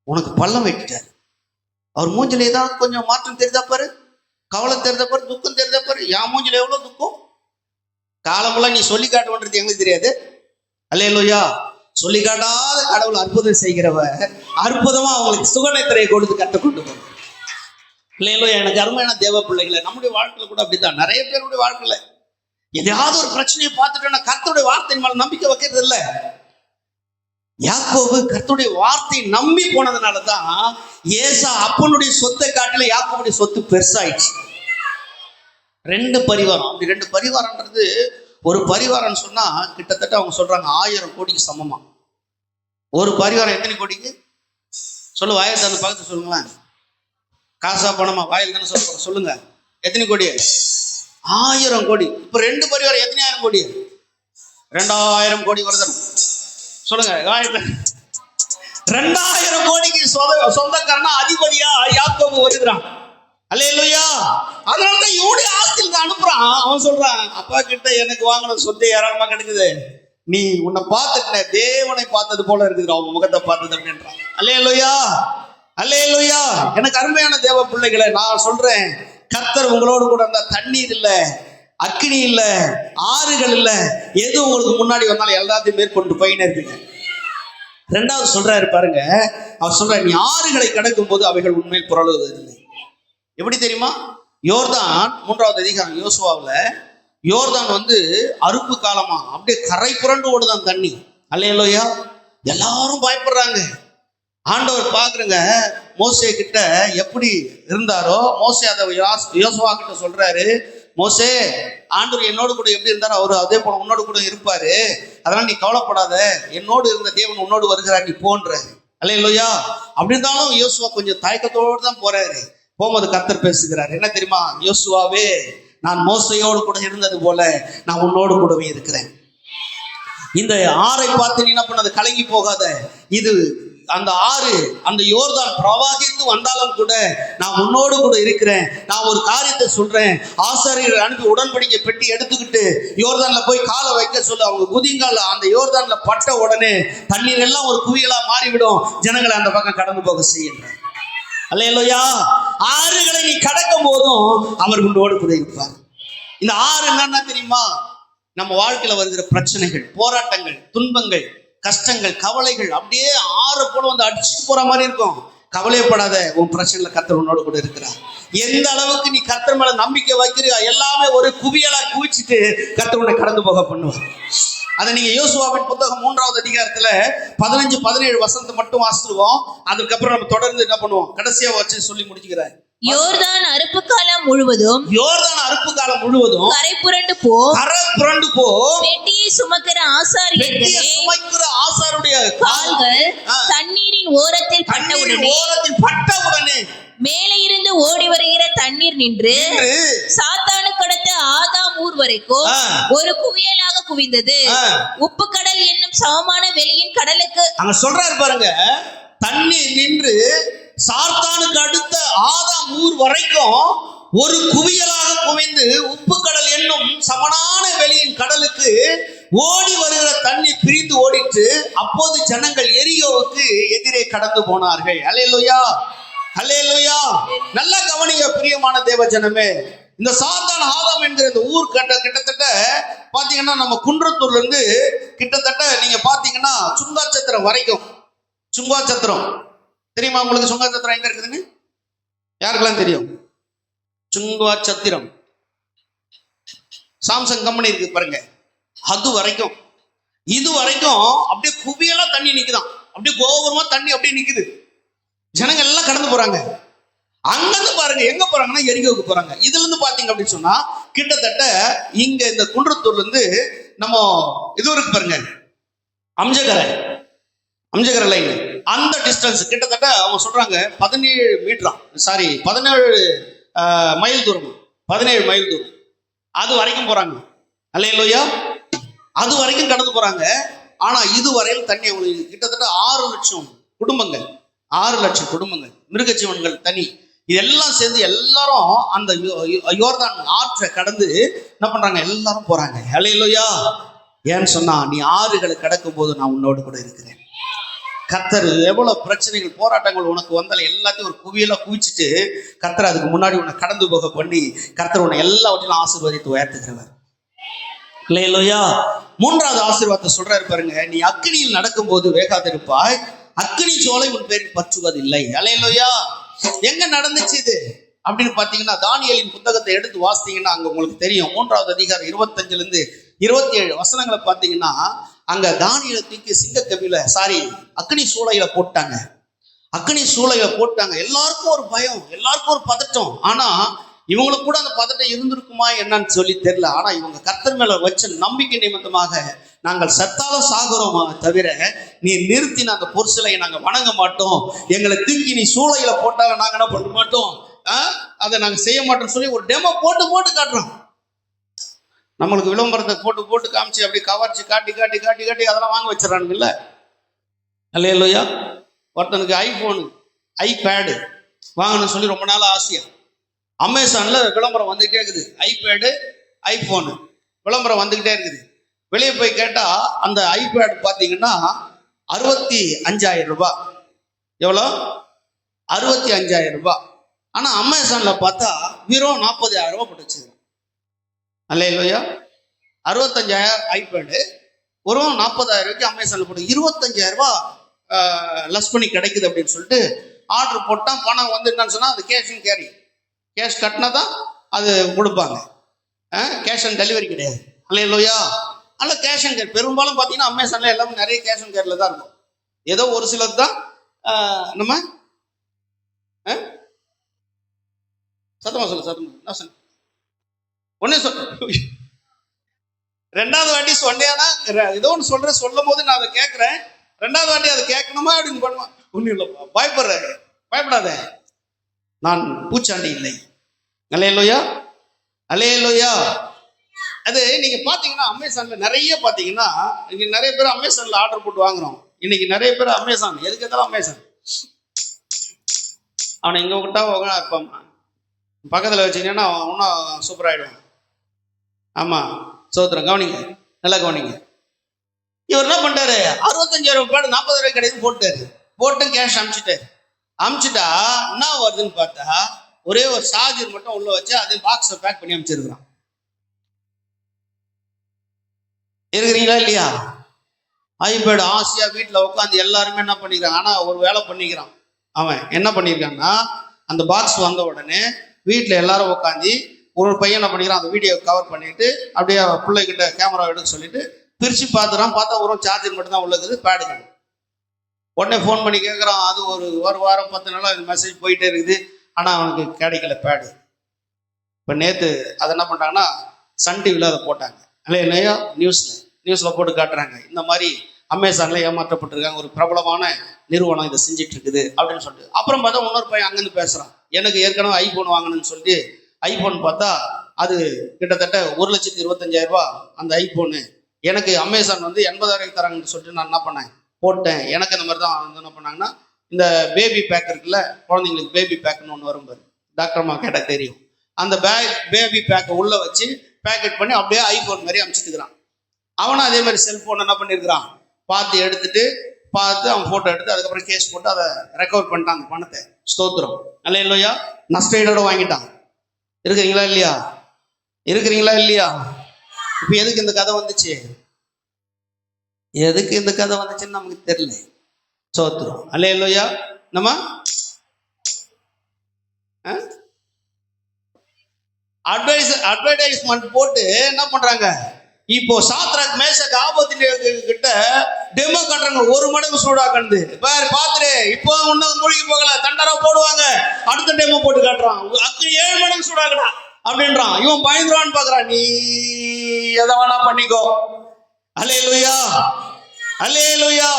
உனக்கு பள்ளம் வெட்டிட்டாரு. அவர் மூஞ்சில ஏதாவது கொஞ்சம் மாற்றம் தெரிஞ்சா பாரு, கவலை தெரிஞ்ச பாரு, துக்கம் தெரிஞ்ச பாரு. என் மூஞ்சில எவ்வளவு துக்கம். காலமெல்லாம் நீ சொல்லி காட்டுவன்றது எங்களுக்கு தெரியாது. அல்லேலூயா. சொல்லி காட்டாத கடவுள் அற்புதம் செய்கிறவ அற்புதமா அவங்களுக்கு சுகநத்திரையை கொடுத்து கற்றுக்கொண்டு போகும். அல்லேலூயா. எனக்கு அருமையான தேவ பிள்ளைகளை, நம்முடைய வாழ்க்கையில கூட அப்படித்தான். நிறைய பேருடைய வாழ்க்கையில எதையாவது ஒரு பிரச்சனையை பார்த்துட்டோம்னா கர்த்தருடைய வார்த்தையின் மேல நம்பிக்கை வைக்கிறது இல்லை. யாக்கோபு கர்த்தருடைய வார்த்தையை நம்பி போனதுனாலதான் ஏசா அப்பனுடைய சொத்தை காட்டில யாக்கோபுடைய சொத்து பெருசாயிடுச்சு. 2 பரிவாரம். அப்படி 2 பரிவாரம்ன்றது ஒரு பரிவாரம்னு சொன்னா கிட்டத்தட்ட அவங்க சொல்றாங்க 1000 கோடிக்கு சமமா. ஒரு பரிவாரம் எத்தனை கோடிக்கு சொல்லு? வாயில் தந்து பக்கத்து சொல்லுங்களேன். காசா பணமா? வாயில் தானே சொல்லுங்க. சொல்லுங்க எத்தனை கோடி? 1000 கோடி. இப்ப 2 பரிவாரம் எத்தனை ஆயிரம் கோடி? 2000 கோடி வருது. சொல்லுங்க 2000 கோடிக்கு சொந்தக்காரனா அதிபதியா யாக்கோபு வருகிறான். அல்லேலூயா. அதனாலதான் இவனுடைய ஆஸ்தியில் அனுப்புறான். அவன் சொல்றான், அப்பா கிட்ட எனக்கு வாங்கின சொத்தை ஏராளமா கிடைக்குது, நீ உன்னை பார்த்துட்ட தேவனை பார்த்தது போல இருக்குது, அவங்க முகத்தை பார்த்தது அப்படின்றான். அல்லேலூயா. அல்லேலூயா. எனக்கு அருமையான தேவ பிள்ளைகளை நான் சொல்றேன், கர்த்தர் உங்களோடு கூட இருந்தா தண்ணீர் இல்ல, அக்கினி இல்ல, ஆறுகள் இல்ல, எது உங்களுக்கு முன்னாடி வந்தாலும் எல்லாத்தையும் மேற்கொண்டு போயின்னு இருக்குங்க. 2வது சொல்றாரு பாருங்க. அவர் சொல்ற, நீ ஆறுகளை கடக்கும் போது அவைகள் உண்மையில் புரளுவதில்லை. எப்படி தெரியுமா? யோர்தான் 3வது அதிகாரம் யோசுவாவுல யோர்தான் வந்து அறுப்பு காலமா அப்படியே கரை புரண்டு ஓடுதான் தண்ணி. அல்லேலூயா. எல்லாரும் பயப்படுறாங்க. ஆண்டவர் பாக்குறங்க மோசே கிட்ட எப்படி இருந்தாரோ, மோசே அதை யோசுவா கிட்ட சொல்றாரு, மோசே ஆண்டவர் என்னோடு கூட எப்படி இருந்தாரோ அவரு அதே போல உன்னோடு கூட இருப்பாரு, அதனால நீ கவலைப்படாத, என்னோடு இருந்த தேவன் உன்னோடு வருகிறார், நீ போன்ற. அல்லேலூயா. அப்படி இருந்தாலும் யோசுவா கொஞ்சம் தயக்கத்தோடு தான் போறாரு. போகும்போது கர்த்தர் பேசுகிறார். என்ன தெரியுமா? யோசுவாவே, நான் மோசையோடு கூட இருந்தது போல நான் உன்னோடு கூடவே இருக்கிறேன். இந்த ஆறை பார்த்து நீ என்ன பண்ணாத, கலங்கி போகாத. இது அந்த ஆறு, அந்த யோர்தான் பிரவாகித்து வந்தாலும் கூட நான் உன்னோடு கூட இருக்கிறேன். நான் ஒரு காரியத்தை சொல்றேன், ஆசாரியர் அனுப்பி உடன்படிக்கை பெட்டி எடுத்துக்கிட்டு யோர்தான்ல போய் காலை வைக்க சொல்லு. அவங்க குதிங்கால அந்த யோர்தான்ல பட்ட உடனே தண்ணீர் எல்லாம் ஒரு குவியலா மாறிவிடும், ஜனங்களை அந்த பக்கம் கடந்து போக செய்யுங்க. அல்லேலூயா. ஆறுகளை நீ கடக்கும் போதும் அவர் உன்னோடு கூட இருப்பார். இந்த ஆறு என்னன்னா தெரியுமா? நம்ம வாழ்க்கையில வருகிற பிரச்சனைகள், போராட்டங்கள், துன்பங்கள், கஷ்டங்கள், கவலைகள் அப்படியே ஆறு போல வந்து அடிச்சுட்டு போற மாதிரி இருக்கும். கவலைப்படாத, உன் பிரச்சனைல கர்த்தர் உன்னோடு கூட இருக்கிறார். எந்த அளவுக்கு நீ கர்த்தர் மேல நம்பிக்கை வைக்கிறியா, எல்லாமே ஒரு குவியலா குவிச்சுட்டு கர்த்தர் உன்னை கடந்து போக பண்ணுவார். அதை நீங்க யோசுவாவின் புத்தகம் 3வது அதிகாரத்துல 15-17 வசனத்தை மட்டும் வாசிடுவோம். அதுக்கப்புறம் நம்ம தொடர்ந்து என்ன பண்ணுவோம், கடைசியா வச்சு சொல்லி முடிச்சுக்கிறேன். யோர்தான் அறுப்பு காலம் முழுவதும் கரை புரண்டு போ. பெட்டியை சுமக்கிற ஆசாரியருடைய கால்கள் தண்ணீரின் ஓரத்தில் பட்டவுடனே மேலே இருந்து ஓடி வருகிற தண்ணீர் நின்று சாத்தானு கடத்த ஆதாம் ஊர் வரைக்கும் ஒரு குவியலாக குவிந்தது. உப்பு கடல் என்னும் சமமான வெளியின் கடலுக்கு அங்க சொல்றாரு பாருங்க, தண்ணீர் நின்று சாத்தானுக்கு அடுத்த ஆதாம் ஊர் வரைக்கும் ஒரு குவியலாக குவிந்து உப்பு கடல் என்னும் சமனான வெளியின் கடலுக்கு ஓடி வருகிற தண்ணீர் பிரிந்து ஓடிட்டு அப்போது ஜனங்கள் எரியோவுக்கு எதிரே கடந்து போனார்கள். அல்லேலூயா. அல்லேலூயா. நல்ல கவனிங்க பிரியமான தேவ ஜனமே. இந்த சாத்தான் ஆதாம் என்கிற இந்த ஊர் கிட்டத்தட்ட பாத்தீங்கன்னா நம்ம குன்றத்தூர்ல இருந்து கிட்டத்தட்ட நீங்க பாத்தீங்கன்னா சுங்காச்சத்திரம் வரைக்கும். சுங்காச்சத்திரம் தெரியுமா உங்களுக்கு? சுங்காச்சத்திரம் எங்க இருக்குதுன்னு யாருக்கெல்லாம் தெரியும்? சுங்காச்சத்திரம் சாம்சங் கம்பெனி இருக்கு பாருங்க, அது வரைக்கும் இது வரைக்கும் அப்படியே குவியெல்லாம் தண்ணி நிக்குதான். அப்படியே கோபுரமா தண்ணி அப்படியே நிக்குது. ஜனங்க எல்லாம் கடந்து போறாங்க. அங்கிருந்து பாருங்க எங்க போறாங்கன்னா எரிகோவுக்கு போறாங்க. இதுல இருந்து பாத்தீங்க அப்படின்னு சொன்னா கிட்டத்தட்ட இங்க இந்த குன்றத்தூர்ல இருந்து நம்ம இது இருக்கு பாருங்க, அம்ஜகரை லைன், அந்த டிஸ்டன்ஸ் கிட்டத்தட்ட அவங்க சொல்றாங்க 17 மீட்டரா, சாரி 17 மைல் தூரம், 17 மைல் தூரம் அது வரைக்கும் போறாங்க. அல்லேலூயா, அது வரைக்கும் கடந்து போறாங்க. ஆனா இதுவரையில் தண்ணி அவங்களுக்கு கிட்டத்தட்ட 6 லட்சம் குடும்பங்கள், 6 லட்சம் குடும்பங்கள், மிருகஜீவன்கள், தனி, இதெல்லாம் சேர்ந்து எல்லாரும் அந்த யோர்தான் ஆற்றை கடந்து என்ன பண்றாங்க? எல்லாரும் போறாங்க. அல்லேலூயா. ஏன்னு சொன்னா நீ ஆறுகளை கடக்கும் போது நான் உன்னோடு கூட இருக்கிறேன். கர்த்தர் எவ்வளவு பிரச்சனைகள் போராட்டங்கள் உனக்கு வந்தாலும் எல்லாத்தையும் ஒரு குவியெல்லாம் குவிச்சுட்டு கர்த்தர் அதுக்கு முன்னாடி உன்னை கடந்து போக பண்ணி கர்த்தர் உன்னை எல்லாவற்றையும் ஆசீர்வதித்து உயர்த்துகிறவர். அல்லேலூயா. 3வது ஆசீர்வாதத்தை சொல்றாரு பாருங்க, நீ அக்கினியில் நடக்கும் போது வேகாதிருப்பாய், அக்கினி சோலை உன் பேரில் பற்றுவதில்லை. அல்லேலூயா. எங்க நடந்துச்சு இது அப்படின்னு பாத்தீங்கன்னா தானியேலின் புத்தகத்தை எடுத்து வாசித்தீங்கன்னா அங்க உங்களுக்கு தெரியும். 3வது அதிகாரம் 25ல இருந்து 27 வசனங்களை பாத்தீங்கன்னா அங்க தானியேலை தூக்கி சிங்கக்கவியில அக்கினி சூளையில போட்டாங்க. அக்கினி சூளையில போட்டாங்க. எல்லாருக்கும் ஒரு பயம், எல்லாருக்கும் ஒரு பதட்டம். ஆனா இவங்களுக்கு கூட அந்த பதட்டம் இருந்திருக்குமா என்னன்னு சொல்லி தெரியல. ஆனா இவங்க கர்த்தர் மேல வச்ச நம்பிக்கை நிமித்தமாக நாங்கள் சத்தாலும் சாகுறோமா தவிர நீ நிறுத்தின அந்த பொருசிலையை நாங்க வணங்க மாட்டோம், எங்களை தூக்கி நீ சூளையில போட்டாலும் நாங்க என்ன பண்ண மாட்டோம், அதை நாங்க செய்ய மாட்டோம்னு சொல்லி ஒரு டெமோ போட்டு காட்டுறோம். நம்மளுக்கு விளம்பரத்தை போட்டு காமிச்சு அப்படி கவர்ச்சி காட்டி அதெல்லாம் வாங்க வச்சிடறானுங்கல்ல. அல்லேலூயா. ஒருத்தனுக்கு ஐபோனு ஐபேடு வாங்கணும்னு சொல்லி ரொம்ப நாள் ஆசையா அமேசான்ல விளம்பரம் வந்துகிட்டே இருக்குது. ஐபேடு ஐபோனு விளம்பரம் வந்துகிட்டே இருக்குது. வெளியே போய் கேட்டா அந்த ஐபேடு பாத்தீங்கன்னா 65,000 ரூபாய். எவ்வளோ? 65,000 ரூபாய். ஆனா அமேசான்ல பார்த்தா வெறும் 40,000 ரூபாய் போட்டு வச்சுருக்கேன். அல்லேலூயா. 65,000 ஐபேடு வெறும் 40,000 ரூபாய்க்கு அமேசான்ல போட்டு 25,000 ரூபாய் லெஸ் பண்ணி கிடைக்குது அப்படின்னு சொல்லிட்டு ஆர்டர் போட்டான். பணம் வந்து என்னன்னு சொன்னா அது கேஷ் அண்ட் கேரி, கேஷ் கட்டினா தான் அது கொடுப்பாங்க, கேஷ் ஆன் டெலிவரி கிடையாது. அல்லேலூயா. அல்ல கேஷ் அண்ட் கேர் பெரும்பாலும் பார்த்தீங்கன்னா அமேசான்ல எல்லாமே நிறைய கேஷ் அண்ட் கேர்ல தான் இருக்கும். ஏதோ ஒரு சிலது தான் நம்ம சத்தமா சொல்லு ஒன்னே சொல். 2வது வாட்டி சொன்னேன்னா ஏதோ ஒன்று சொல்றேன், சொல்லும் போது நான் அதை கேட்கிறேன். 2வது வாட்டி அதை கேட்கணுமா அப்படின்னு பண்ணுவேன். ஒன்றும் இல்லைப்பா, பயப்படாத, நான் பூச்சாண்டி இல்லை. அல்லேலூயா, அல்லேலூயா. அது நீங்க பாத்தீங்கன்னா அமேசான்ல நிறைய பாத்தீங்கன்னா இங்க நிறைய பேர் அமேசான்ல ஆர்டர் போட்டு வாங்குறோம். இன்னைக்கு நிறைய பேர் அமேசான் எதுக்கு எதாலும் அமேசான் அவனை இங்க விட்டா இருப்பான், பக்கத்துல வச்சீங்கன்னா அவன் இன்னும் சூப்பர் ஆயிடுவான். ஆமா, சோத்திரம். கவனிங்க, நல்லா கவனிங்க. இவர் என்ன பண்ணிட்டாரு? 65,000 ரூபாய் 40,000 ரூபாய் கிடையாது போட்டு கேஷ் அமிச்சுட்டா என்ன வருதுன்னு பார்த்தா ஒரே ஒரு சார்ஜர் மட்டும் உள்ள வச்சு அதே பாக்ஸை பேக் பண்ணி அமிச்சிருக்கிறான். இருக்கிறீங்களா இல்லையா? ஐபேடு ஆசையா வீட்டில் உட்காந்து எல்லாருமே என்ன பண்ணிக்கிறாங்க, ஆனா ஒரு வேலை பண்ணிக்கிறான். அவன் என்ன பண்ணியிருக்கான்னா அந்த பாக்ஸ் வந்த உடனே வீட்டில் எல்லாரும் உட்காந்து ஒரு பையன் என்ன பண்ணிக்கிறான், அந்த வீடியோ கவர் பண்ணிட்டு அப்படியே பிள்ளைகிட்ட கேமரா எடுக்க சொல்லிட்டு பிரிச்சு பார்த்துறான். பார்த்தா ஒரு சார்ஜர் மட்டும் தான் உள்ளது, பேடுங்க. உடனே ஃபோன் பண்ணி கேட்குறான். அது ஒரு வாரம் 10 நாளாக இது மெசேஜ் போயிட்டே இருக்குது, ஆனால் அவனுக்கு கிடைக்கல பேடு. இப்போ நேற்று அதை என்ன பண்ணிட்டாங்கன்னா சன் டிவியில் அதை போட்டாங்க. இல்லையா, நியூஸில் போட்டு காட்டுறாங்க. இந்த மாதிரி அமேசான்ல ஏமாற்றப்பட்டிருக்காங்க, ஒரு பிரபலமான நிறுவனம் இதை செஞ்சுட்டு இருக்குது அப்படின்னு சொல்லிட்டு. அப்புறம் பார்த்தா இன்னொரு பையன் அங்கேருந்து பேசுகிறான், எனக்கு ஏற்கனவே ஐபோன் வாங்கணும்னு சொல்லிட்டு ஐபோன் பார்த்தா அது கிட்டத்தட்ட 1,25,000 ரூபாய் அந்த ஐபோனு. எனக்கு அமேசான் வந்து 80,000 தராங்கன்னு சொல்லிட்டு நான் என்ன பண்ணேன், போட்டேன். எனக்கு இந்த மாதிரி தான் வந்து என்ன பண்ணாங்கன்னா இந்த பேபி பேக் இருக்குல்ல, குழந்தைங்களுக்கு பேபி பேக்னு ஒன்று வரும் பாரு, டாக்டர் அம்மா கேட்டால் தெரியும். அந்த பேபி பேக்கை உள்ள வச்சு பேக்கெட் பண்ணி அப்படியே ஐபோன் மாதிரி அனுப்பிச்சிட்டுக்கிறான். அவனும் அதே மாதிரி செல்போன் என்ன பண்ணியிருக்கிறான், பார்த்து அவன் ஃபோட்டோ எடுத்து அதுக்கப்புறம் கேஸ் போட்டு அதை ரெக்கவர் பண்ணிட்டான் அந்த பணத்தை. ஸ்தோத்திரம். அல்லேலூயா. நஷ்டஈடோட வாங்கிட்டான். இருக்கிறீங்களா இல்லையா? இருக்கிறீங்களா இல்லையா? இப்ப எதுக்கு இந்த கதை வந்துச்சு? எதுக்கு இந்த கதை வந்துச்சுன்னு நமக்கு தெரியல. சோத்துரும். அல்லேலூயா. நம்ம அட்வர்டைஸ்மெண்ட் போட்டு என்ன பண்றாங்க? இப்போ சாத்ராக் மேஷாக் ஆபேத்நேகோ கிட்ட டெமோ காட்டுறாங்க. 1 மடங்கு சூடாக்கணுது பாரு, பாத்துரு. இப்போ ஒன்னும் மூழ்கி போகல, தண்டரா போடுவாங்க. அடுத்த டெமோ போட்டு காட்டுறான், அக்கு 7 மடங்கு சூடாக்கடா அப்படின்றான். இவன் பயந்துருவான்னு பாக்குறான். நீ எதை வேணா பண்ணிக்கோ. அல்லேலூயா, அல்லேலூயா.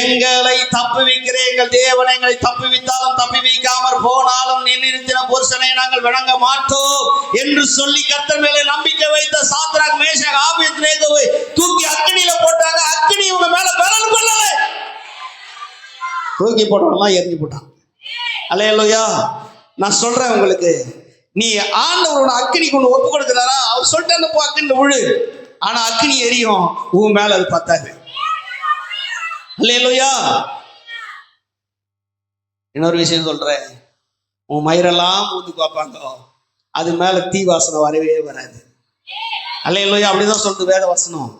எங்களை தப்புவிக்கிற எங்கள் தேவன் எங்களை தப்புவித்தாலும் தப்புவிக்காமற் போனாலும் நின்றிருத்தின புருஷனை நாங்கள் வணங்க மாட்டோம் என்று சொல்லி கர்த்தர் மேலே நம்பிக்கை வைத்த சாத்ராக் மேஷாக் ஆபேத்நேகோவை தூக்கி அக்கினியில போட்டாங்க. அக்கினி இவங்க மேல பலன் கொள்ளல. தூக்கி போட்டவெல்லாம் எரிஞ்சு போட்டான். அல்லேலூயா. நான் சொல்றேன் உங்களுக்கு, நீ ஆண்டவரோட அக்கினிக்கு ஒன்று ஒப்பு கொடுக்கிறாரா? அவர் சொல்லிட்டு அந்த அக்கினில விழு. ஆனா அக்கினி எரியும், உன் மேல அது பத்தாது. அல்லேலூயா. இன்னொரு விஷயம் சொல்றேன், உன் மயிரெல்லாம் ஊந்து பார்ப்பாங்க, அது மேல தீ வாசனை வரவே வராது. அல்லேலூயா. அப்படிதான் சொல்றது வேத வசனம்.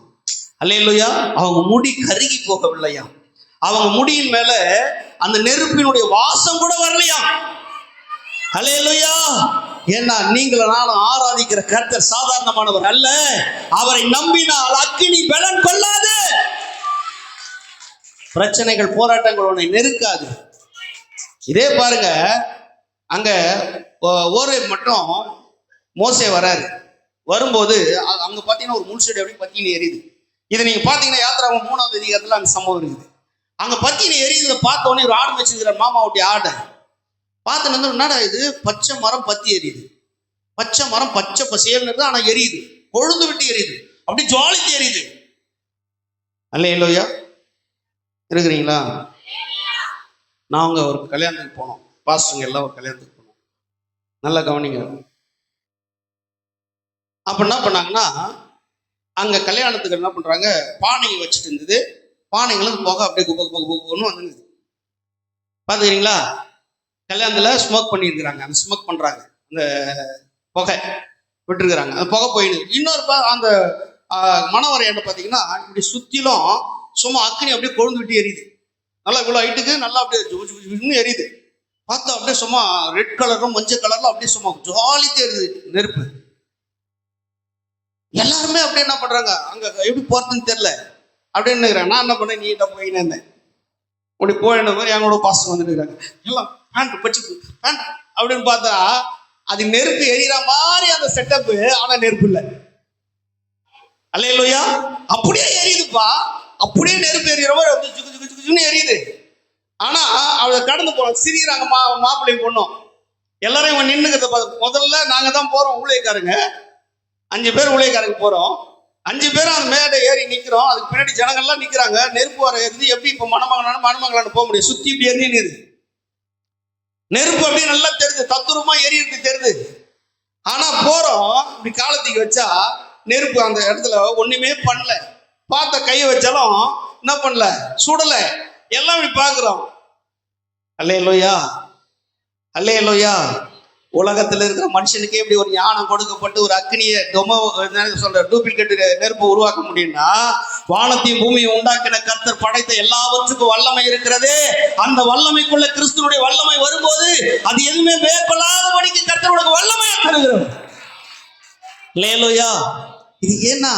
அல்லேலூயா. அவங்க முடி கருகி போகவில்லையா, அவங்க முடியின் மேல அந்த நெருப்பினுடைய வாசம் கூட வரலையா. அல்லேலூயா. ஏன்னா நீங்கள் நானும் ஆராதிக்கிற கர்த்தர் சாதாரணமானவர் அல்ல. அவரை நம்பினால் அக்கினி பலன் கொள்ளாது. பிரச்சனைகள் போராட்டங்கள் உன்னை நெருக்காது. இதே பாருங்க, அங்க ஓரே மட்டும் மோசே வராரு. வரும்போது அங்க பாத்தீங்கன்னா ஒரு முள்செடி அப்படி பத்தினி எரியுது. இது நீங்க பாத்தீங்கன்னா யாத்திராகமம் 3வது அதிகாரத்துல அங்க சம்பவம் இருக்குது. அங்க பத்தினி எரியுது பார்த்த உடனே ஒரு ஆடு வச்சிருக்கிற மாமாவுடைய ஆடை பார்த்து என்னடா இது, பச்சை மரம் பத்தி எரியுது. பச்சை மரம் பச்சை பசேல்னு இருக்கு, ஆனா எரியுது, கொழுந்து விட்டு எரியுது, அப்படி ஜுவாலித்து எரியுது. அல்லேலூயா. இருக்கிறீங்களா? நாங்க ஒரு கல்யாணத்துக்கு போனோம், பாஸ்டருங்க எல்லாம் ஒரு கல்யாணத்துக்கு போனோம். நல்லா கவனிங்க. அப்ப என்ன பண்ணாங்கன்னா, அங்க கல்யாணத்துக்கு என்ன பண்றாங்க, பானையை வச்சுட்டு இருந்தது. பானைகளும் போக அப்படியே குப்பன்னு வந்துருக்குது. பாத்துக்கிறீங்களா? கல்யாணத்துல ஸ்மோக் பண்ணியிருக்கிறாங்க. அந்த ஸ்மோக் பண்றாங்க, அந்த புகை விட்டுருக்குறாங்க, அந்த புகை போயிடுது. இன்னொரு அந்த மணவரையாண்ட பாத்தீங்கன்னா இப்படி சுத்திலும் சும்மா அக்கினி அப்படியே கொழுந்து விட்டு எரியுது. நல்லா இவ்வளோ ஹைட்டுக்கு நல்லா அப்படியே எரியுது. பார்த்தா அப்படியே சும்மா ரெட் கலரும் மஞ்சள் கலர்ல அப்படியே சும்மா ஜாலித்து எரியுது நெருப்பு. எல்லாருமே அப்படியே என்ன பண்றாங்க, அங்க எப்படி போறதுன்னு தெரியல அப்படின்னு. நான் என்ன பண்ணேன், நீட்டா போயின்னு இருந்தேன். அப்படி போயின மாதிரி எங்களோட பாசம் வந்துட்டு இருக்காங்க. எல்லாம் பேண்ட் பச்சு பேண்ட் அப்படின்னு பார்த்தா அது நெருப்பு எரியிற மாதிரி அந்த செட்டப்பு, ஆனா நெருப்பு இல்லை. அல்லேலூயா. அப்படியே எரியுதுப்பா, அப்படியே நெருப்பு எரியிற மாதிரி எரியுது. ஆனா அவளை கடந்து போறோம், சிரிக்கிறாங்க மாப்பிள்ளையும் பொண்ணும். எல்லாரும் இவன் நின்னுக்கிறத பார்த்து, முதல்ல நாங்க தான் போறோம் ஊழியக்காரங்க, 5 பேர் ஊழியக்காரங்க போறோம். 5 பேரும் அந்த மேடை ஏறி நிக்கிறோம். அதுக்கு பின்னாடி ஜனங்கள்லாம் நிக்கிறாங்க. நெருப்பு வர எரிஞ்சு எப்படி இப்ப மணமகளான போக முடியும்? சுத்தி இப்படி எரிஞ்சுன்னு நெருப்பு அப்படியே நல்லா தெரியுது, தத்துரமா எரியுது தெரியுது. ஆனா போறோம் இப்படி காலத்துக்கு வச்சா நெருப்பு அந்த இடத்துல ஒண்ணுமே பண்ணல. பார்த்த கையை வச்சாலும் என்ன பண்ணல, சுடல. எல்லாம் இப்படி பாக்குறோம். அல்லேலூயா, அல்லேலூயா. உலகத்துல இருக்கிற மனுஷனுக்கே இப்படி ஒரு ஞானம் கொடுக்கப்பட்டு ஒரு அக்னியை டூப்ளிகேட் நெருப்பு உருவாக்க முடியும்னா, வானத்தையும் பூமியை உண்டாக்கின கர்த்தர் படைத்த எல்லாவற்றுக்கும் வல்லமை இருக்கிறது. அந்த வல்லமைக்குள்ள கிறிஸ்துவனுடைய வல்லமை வரும்போது அது எதுவுமே மேற்கொள்ளாதபடிக்கு கர்த்தருடைய வல்லமை தருகிறோம். அல்லேலூயா. இது ஏன்னா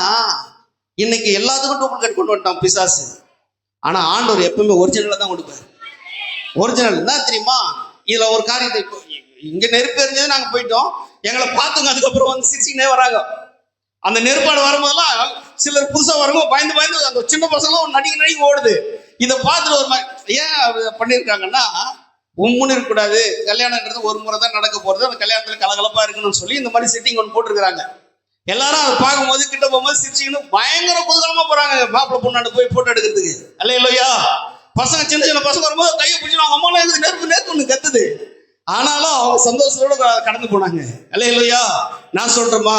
இன்னைக்கு எல்லாத்துக்கும் டூப்ளிகேட் கொண்டு வந்துட்டான் பிசாசு. ஆனா ஆண்டவர் எப்பவுமே ஒரிஜினலா தான் கொடுப்பாரு. ஒரிஜினல் என்ன தெரியுமா? இதுல ஒரு காரியத்தை, இங்க நெருப்பு எரிஞ்சது, நாங்க போயிட்டோம், எங்களை பார்த்துங்க, அதுக்கப்புறம் வந்து சிரிச்சுக்கினே வராங்க. அந்த நெருப்பாடு வரும்போதெல்லாம் சிலர் புதுசா வரும்போது பயந்து அந்த சின்ன பசங்களும் நடிக்க ஓடுது. இதை பார்த்துட்டு ஒரு மாதிரி ஏன் பண்ணியிருக்காங்கன்னா, உம்முன்னு இருக்கக்கூடாது, கல்யாணம்ன்றது ஒரு முறை தான் நடக்க போறது, அந்த கல்யாணத்துல கலகலப்பா இருக்கணும்னு சொல்லி இந்த மாதிரி செட்டிங் ஒன்று போட்டிருக்கிறாங்க. எல்லாரும் அதை பார்க்கும்போது கிட்ட போகும்போது சிரிச்சுக்கின்னு பயங்கர குதூகலமா போறாங்க மாப்பிள்ளை பொண்ணாண்டு போய் போட்டோ எடுக்கிறதுக்கு. அல்லேலூயா. பசங்க சின்ன சின்ன பசங்க வரும்போது கையை பிடிச்சி அவங்க அம்மாலாம் எதுக்கு நெருப்பு ஒன்று கத்துது. ஆனாலும் அவங்க சந்தோஷத்தோட கடந்து போனாங்க. அல்லேலூயா. நான் சொல்றேமா,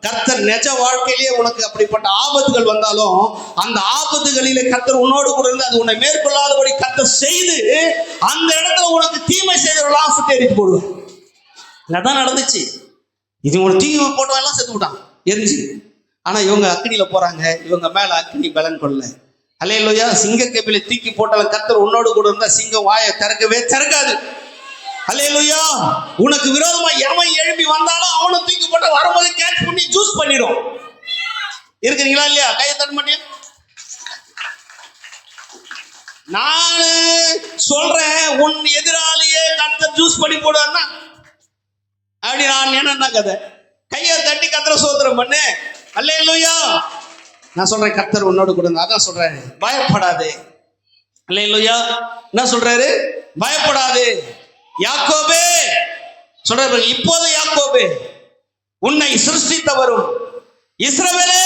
கர்த்தர் நிஜ வாழ்க்கையிலேயே உனக்கு அப்படிப்பட்ட ஆபத்துகள் வந்தாலும் அந்த ஆபத்துகளிலே கர்த்தர் உன்னோடு கூட இருந்து அது உன்னை மேற்கொள்ளாதபடி கர்த்தர் செய்து அந்த இடத்துல உனக்கு தீமை செய்தவர்களாம் சுத்தி எரித்து போடுவார். அதான் நடந்துச்சு. இது ஒரு தீ போட்டவன் எல்லாம் செத்து விட்டான் எரிஞ்சு. ஆனா இவங்க அக்னியில போறாங்க, இவங்க மேல அக்னி பலன் கொள்ள. அல்லேலூயா. சிங்க கபில தூக்கி போட்டாலும் கர்த்தர் உன்னோடு கூட இருந்தா சிங்கம் வாயை திறக்கவே திறக்காது. அல்லேலூயா. உனக்கு விரோதமா எவன் எழுப்பி வந்தாலும் அவனை தூக்கி போட்ட வரும்போது கேட்ச் பண்ணி ஜூஸ் பண்ணிடும். இருக்கிறீங்களா இல்லையா? கையை தட்ட மாட்டேன். நான் சொல்றேன், உன் எதிராளியே கர்த்தர் ஜூஸ் பண்ணி போடுவான்னா அப்படி நான் என்ன கதை? கையை தட்டி கர்த்தரை சோதரம் பண்ணு. அல்லேலூயா. நான் சொல்றேன், கர்த்தர் உன்னோடு கூட. அதான் சொல்றாரு, பயப்படாதே. அல்லேலூயா. என்ன சொல்றாரு? பயப்படாதே யாக்கோபே. சொல்றாரு, இப்போது யாக்கோபே உன்னை சிருஷ்டித்தவரும் இஸ்ரவேலே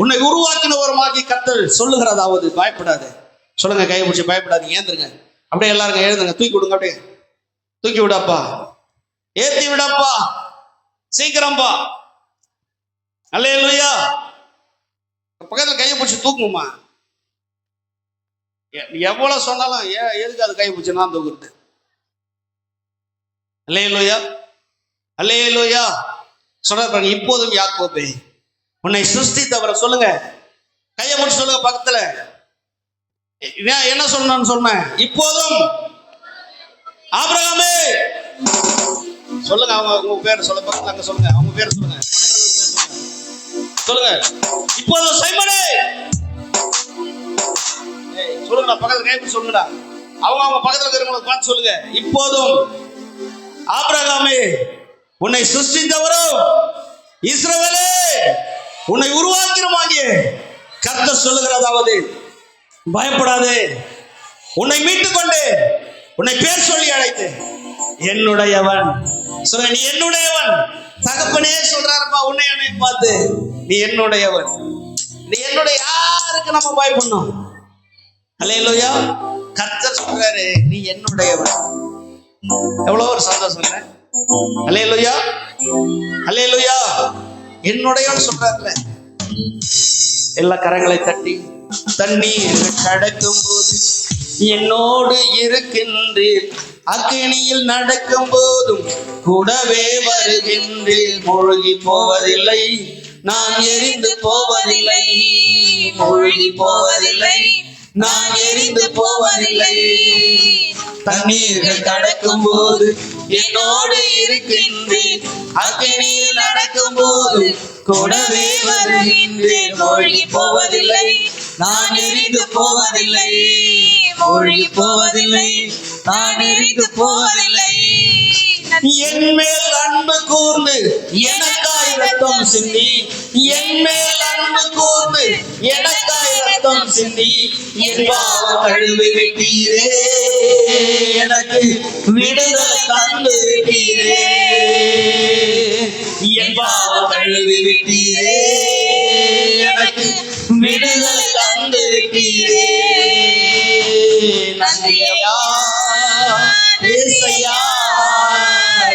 உன்னை உருவாக்கினவருமாகி கர்த்தர் சொல்லுகிறதாவது பயப்படாதே. சொல்லுங்க, கையை பிடிச்சி பயப்படாதீங்க. ஏந்துருங்க, அப்படியே எல்லாருங்க எழுதுங்க, தூக்கி விடுங்க, அப்படியே தூக்கி விடப்பா, ஏத்தி விடப்பா, சீக்கிரம்பா. அல்லேலூயா. பக்கத்துல கையை பிடிச்சி தூக்குமா. எவ்வளவு சொன்னாலும் எதுக்கு அது கையை பிடிச்சி நான் தூக்குறது? அல்லேலூயா. அல்லேலூயா. சொல்றாரு, இப்போதும் யாக்கோபே உன்னை சிருஷ்டித்தவரை. சொல்லுங்க, கையை பிடிச்சி சொல்லுங்க பக்கத்துல. என்ன சொன்னு சொன்னேன்? இப்போதும் ஆபிரகாமே. சொல்லுங்க, அவங்க உங்க பேர் சொல்ல பக்கத்துல அங்க சொல்லுங்க, அவங்க பேர் சொல்லுங்க, சொல்லுங்க. இப்போதும் சைமனே சொல்லுங்க, பக்கத்துல கை பிடிச்சி சொல்லுங்கடா. அவங்க பக்கத்துல இருக்கிறவங்களை பார்த்து சொல்லுங்க, இப்போதும் ஆபிரகாமே உன்னை சிருஷ்டித்தவரும் இஸ்ரவேலே உன்னை உருவாக்கினவருமாகிய கர்த்தர் சொல்லுகிறதாவது பயப்படாதே. உன்னை மீட்டுக் கொண்டு உன்னை பேர் சொல்லி அழைத்து என்னுடையவன். சொல்ல, நீ என்னுடையவன். தகப்பனே சொல்றாருப்பா உன்னை என்னை பார்த்து, நீ என்னுடையவன். நீ என்னுடைய. யாருக்கு நம்ம பயப்படணும்? அல்லேலூயா. கர்த்தர் சொல்றாரு, நீ என்னுடையவன். எவ்வளவு ஒரு சந்தோஷம் இல்லை? அல்லேலூயா. அல்லேலூயா. என்னுடையவன் சொல்றாருல. எல்லா கரங்களை தட்டி, தண்ணீர் கடக்கும் போது என்னோடு இருக்கின்றீர், அக்கினியில் நடக்கும் போதும் கூடவே வருகின்றீர். மூழ்கி போவதில்லை, நான் எரிந்து போவதில்லை. மூழ்கி போவதில்லை, நான் எரிந்து போவதில்லை. தண்ணீர்கள் கடக்கும் போது என்னோடு இருக்கின்றீர், அக்கினியில் நடக்கும் போது கூடவே வருகின்றேன். மூழ்கி போவதில்லை, நான் எரிந்து போவதில்லை. மூழ்கி போவதில்லை, நான் எரிந்து போவதில்லை. என் மேல் அன்பு கூர்ந்து எனக்காய் ரத்தம் சிந்தி, என் மேல் அன்பு கூர்ந்து எனக்காய் ரத்தம் சிந்தி, என் பாவம் கழுவி விட்டீரே, எனக்கு விடுதலை தந்து விட்டீரே. என் பாவம் கழுவி விட்டீரே, எனக்கு விடுதலை தந்து விட்டீரே. நன்றி ஐயா, ஏசையா.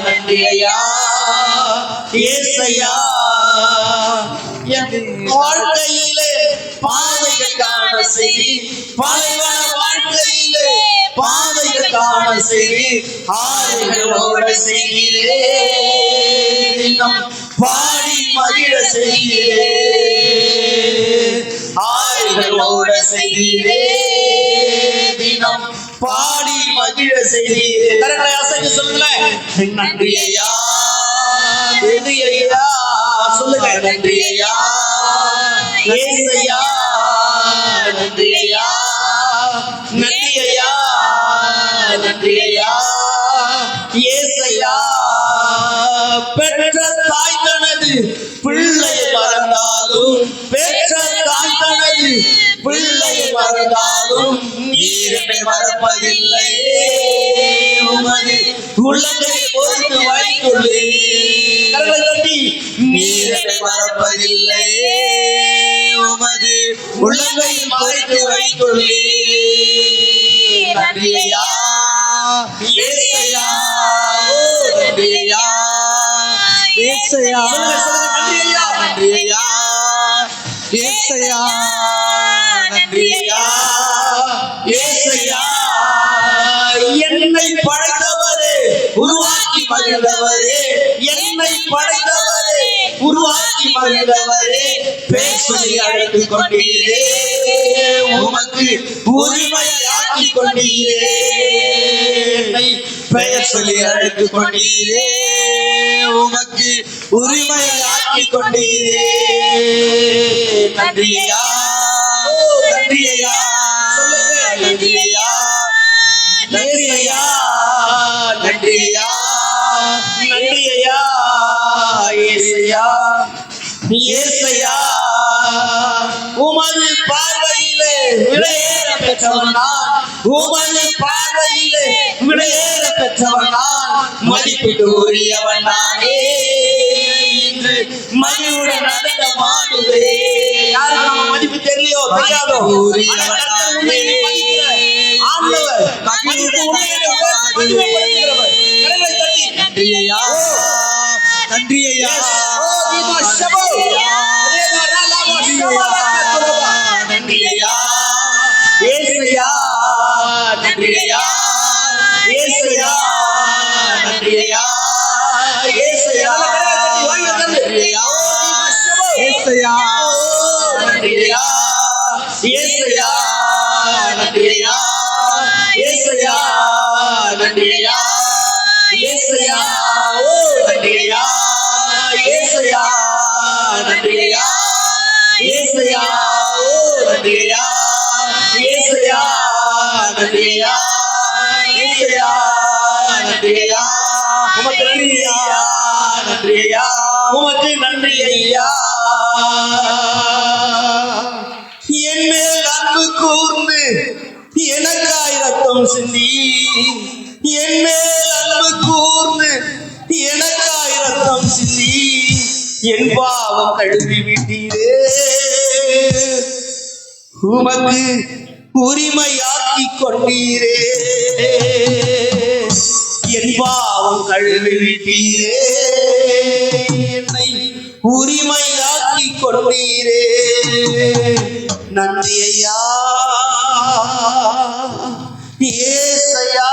நன்றி ஐயா, ஏசையா. என் வாழ்க்கையிலே பாதைகள் காண செய்தி, பாலைவன வாழ்க்கையிலே பாதைகள் காண செய்தி, ஆறுகளோட செய்கிறே, இன்னும் பாடி மகிழ செய்கிறே. ஆறுகளோட செய்கிறே, தினம் பாடி மகிழ செய்கிறே. கரங்களை அசைத்து சொல்லுங்களேன், நன்றி ஐயா, நன்றி ஐயா. சொல்லுங்க, நன்றி ஐயா, ஏசையா. நன்றி ஐயா, நன்றி ஐயா, நன்றி ஐயா, ஏசையா. பெற்ற தாய் தனது பிள்ளையை மறந்தாலும், பெற்ற தாய் தனது பிள்ளையை மறந்தாலும் நீர் என்னை மறப்பதில்லை. உமது உள்ளங்களை பொறுத்து வைத்துள்ளே. கரங்களை தட்டி, நீர் என்னை மறப்பதில்லை. உமது உள்ளங்களை பொறுத்து வைத்துள்ளே. நன்றி ஐயா, ஏசையா. நன்றி ஐயா, ஏசையா. நன்றி ஐயா, நன்றி ஐயா, ஏசையா. நன்றி ஐயா, ஏசையா. என்னை படைத்தவரே உருவாக்கி மகிழ்ந்தவரே, என்னை படைத்தவரே, உருவாக்கி மகிழ்ந்தவரே, பேர் சொல்லி அழைத்துக் கொண்டீரே, உமக்கு உரிமையாக்கி கொண்டீரே, என்னை பெயர் சொல்லி அழைத்துக் கொண்டீரே, உமக்கு உரிமையாக்கி கொண்டீரே. நன்றியா, நன்றியா, நன்றியா, நன்றியா, நன்றியா, நன்றியா, ஏசையா, ஏசையா, உமது பார்வையிலே விலையேற பெற்றவன் நான், உமது பார்வையிலே விலையேற பெற்றவன் நான், மதிப்பிட்டு உரியவன் நானே, இன்று மகிழ்வுடன் நடனமாடுவே. யாருக்கு நம்ம மதிப்பு தெரியலையோ தெரியாதோ, ஆண்டவர் மகிழ்வுடன் நடனமாடுவே. நன்றியா, நன்றியா, நன்றியா, ஏசையா, நன்றியா, ஏசையா, நன்றியா, ஏசையா, நன்றியா, ஏசையா, நன்றியா, ஏசையா, நன்றியா, ஏசையா, நன்றியா, ஏசையா, ஓ நன்றியா, ஏசையா, நன்றியா, ஏசையா, ஓ நன்றியா, ஏசையா, நன்றியா, ஏசையா, நன்றியா, உமக்கு நன்றியா, நன்றியா, உமக்கு நன்றி ஐயா. என் மேல் அன்பு கூர்ந்து எனக்காய் ரத்தம் சிந்தி, என் மேல் அன்பு கூர்ந்து எனக்காய் ரத்தம் சிந்தி, என் பாவம் கழுவி விட்டீரே, உமக்கு உரிமையாக்கி கொண்டீரே, என் பாவம் கழுவி விட்டீரே, என்னை உரிமையாக்கி கொண்டீரே. நன்றி ஐயா, ஏசையா,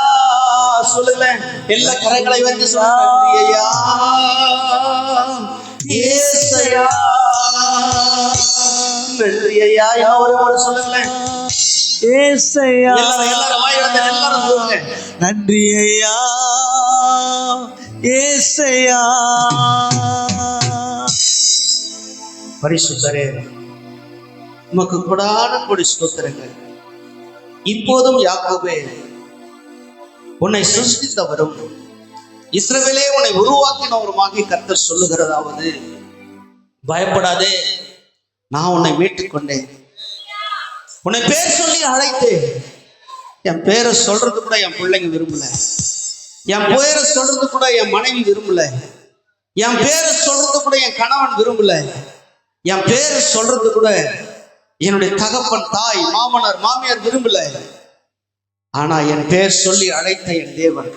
சொல்லுங்க எல்லா கரங்களை வந்து சொல்லுங்க. நன்றி ஐயா, ஏசையா, நன்றி ஐயா, யாவரும் கூட சொல்லுங்களேன். ஏசையா, எல்லாரும் வாய் வந்து எல்லாரும் சொல்லுங்க. நன்றி ஐயா, ஏசையா. பரிசுத்தரே, உமக்கு கொடான கொடி ஸ்தோத்திரங்கள். இப்போதும் யாக்கோபே, உன்னை சிருஷ்டித்தவரும் இஸ்ரவேலே உன்னை உருவாக்கினவருமாகி கர்த்தர் சொல்லுகிறதாவது, பயப்படாதே, நான் உன்னை மீட்டுக் கொண்டேன், உன்னை பேர் சொல்லி அழைத்தேன். என் பேரை சொல்றது கூட என் பிள்ளைங்க விரும்பல, என் பேரை சொல்றது கூட என் மனைவி விரும்பல, என் பேரை சொல்றது கூட என் கணவன் விரும்பல, என் பேரை சொல்றது கூட என்னுடைய தகப்பன், தாய், மாமனார், மாமியார் விரும்பல. ஆனா என் பேர் சொல்லி அழைத்த என் தேவன்,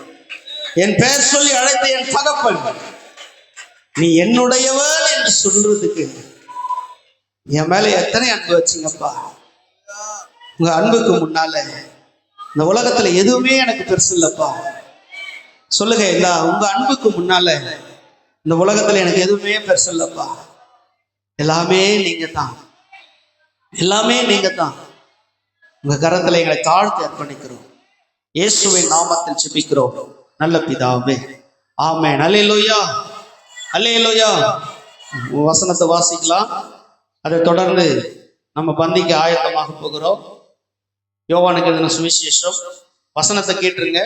என் பேர் சொல்லி அழைத்த என் தகப்பன், நீ என்னுடையவன் என்று சொல்றதுக்கு என் மேல எத்தனை அன்பு வச்சிங்கப்பா. உங்க அன்புக்கு முன்னால இந்த உலகத்துல எதுவுமே எனக்கு பெருசு இல்லப்பா. சொல்லுங்க, இல்ல உங்க அன்புக்கு முன்னால இந்த உலகத்துல எனக்கு எதுவுமே பெருசு இல்லப்பா. எல்லாமே நீங்க தான், எல்லாமே நீங்க தான். உங்க கரத்துல எங்களை தாழ்த்து அர்ப்பணிக்கிறோம். இயேசுவின் நாமத்தில் ஜெபிக்கிறோம் நல்ல பிதாவே, ஆமென். அல்லேலூயா, அல்லேலூயா. வசனத்தை வாசிக்கலாம். அதை தொடர்ந்து நம்ம பந்திக்கு ஆயத்தமாக போகிறோம். யோவானுக்கு எழுதின சுவிசேஷம் வசனத்தை கேட்டுருங்க.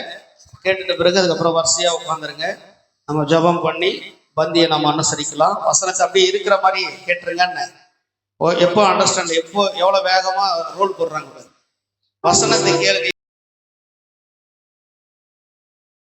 கேட்டுட்ட பிறகு அதுக்கப்புறம் வரிசையா உட்காந்துருங்க. நம்ம ஜெபம் பண்ணி பந்தியை நம்ம அனுசரிக்கலாம். வசனத்தை அப்படியே இருக்கிற மாதிரி கேட்டுருங்கன்னு. எப்போ அண்டர்ஸ்டாண்ட், எப்போ எவ்வளவு வேகமா ரோல் போடுறாங்க. வசனத்தை கேளுங்க.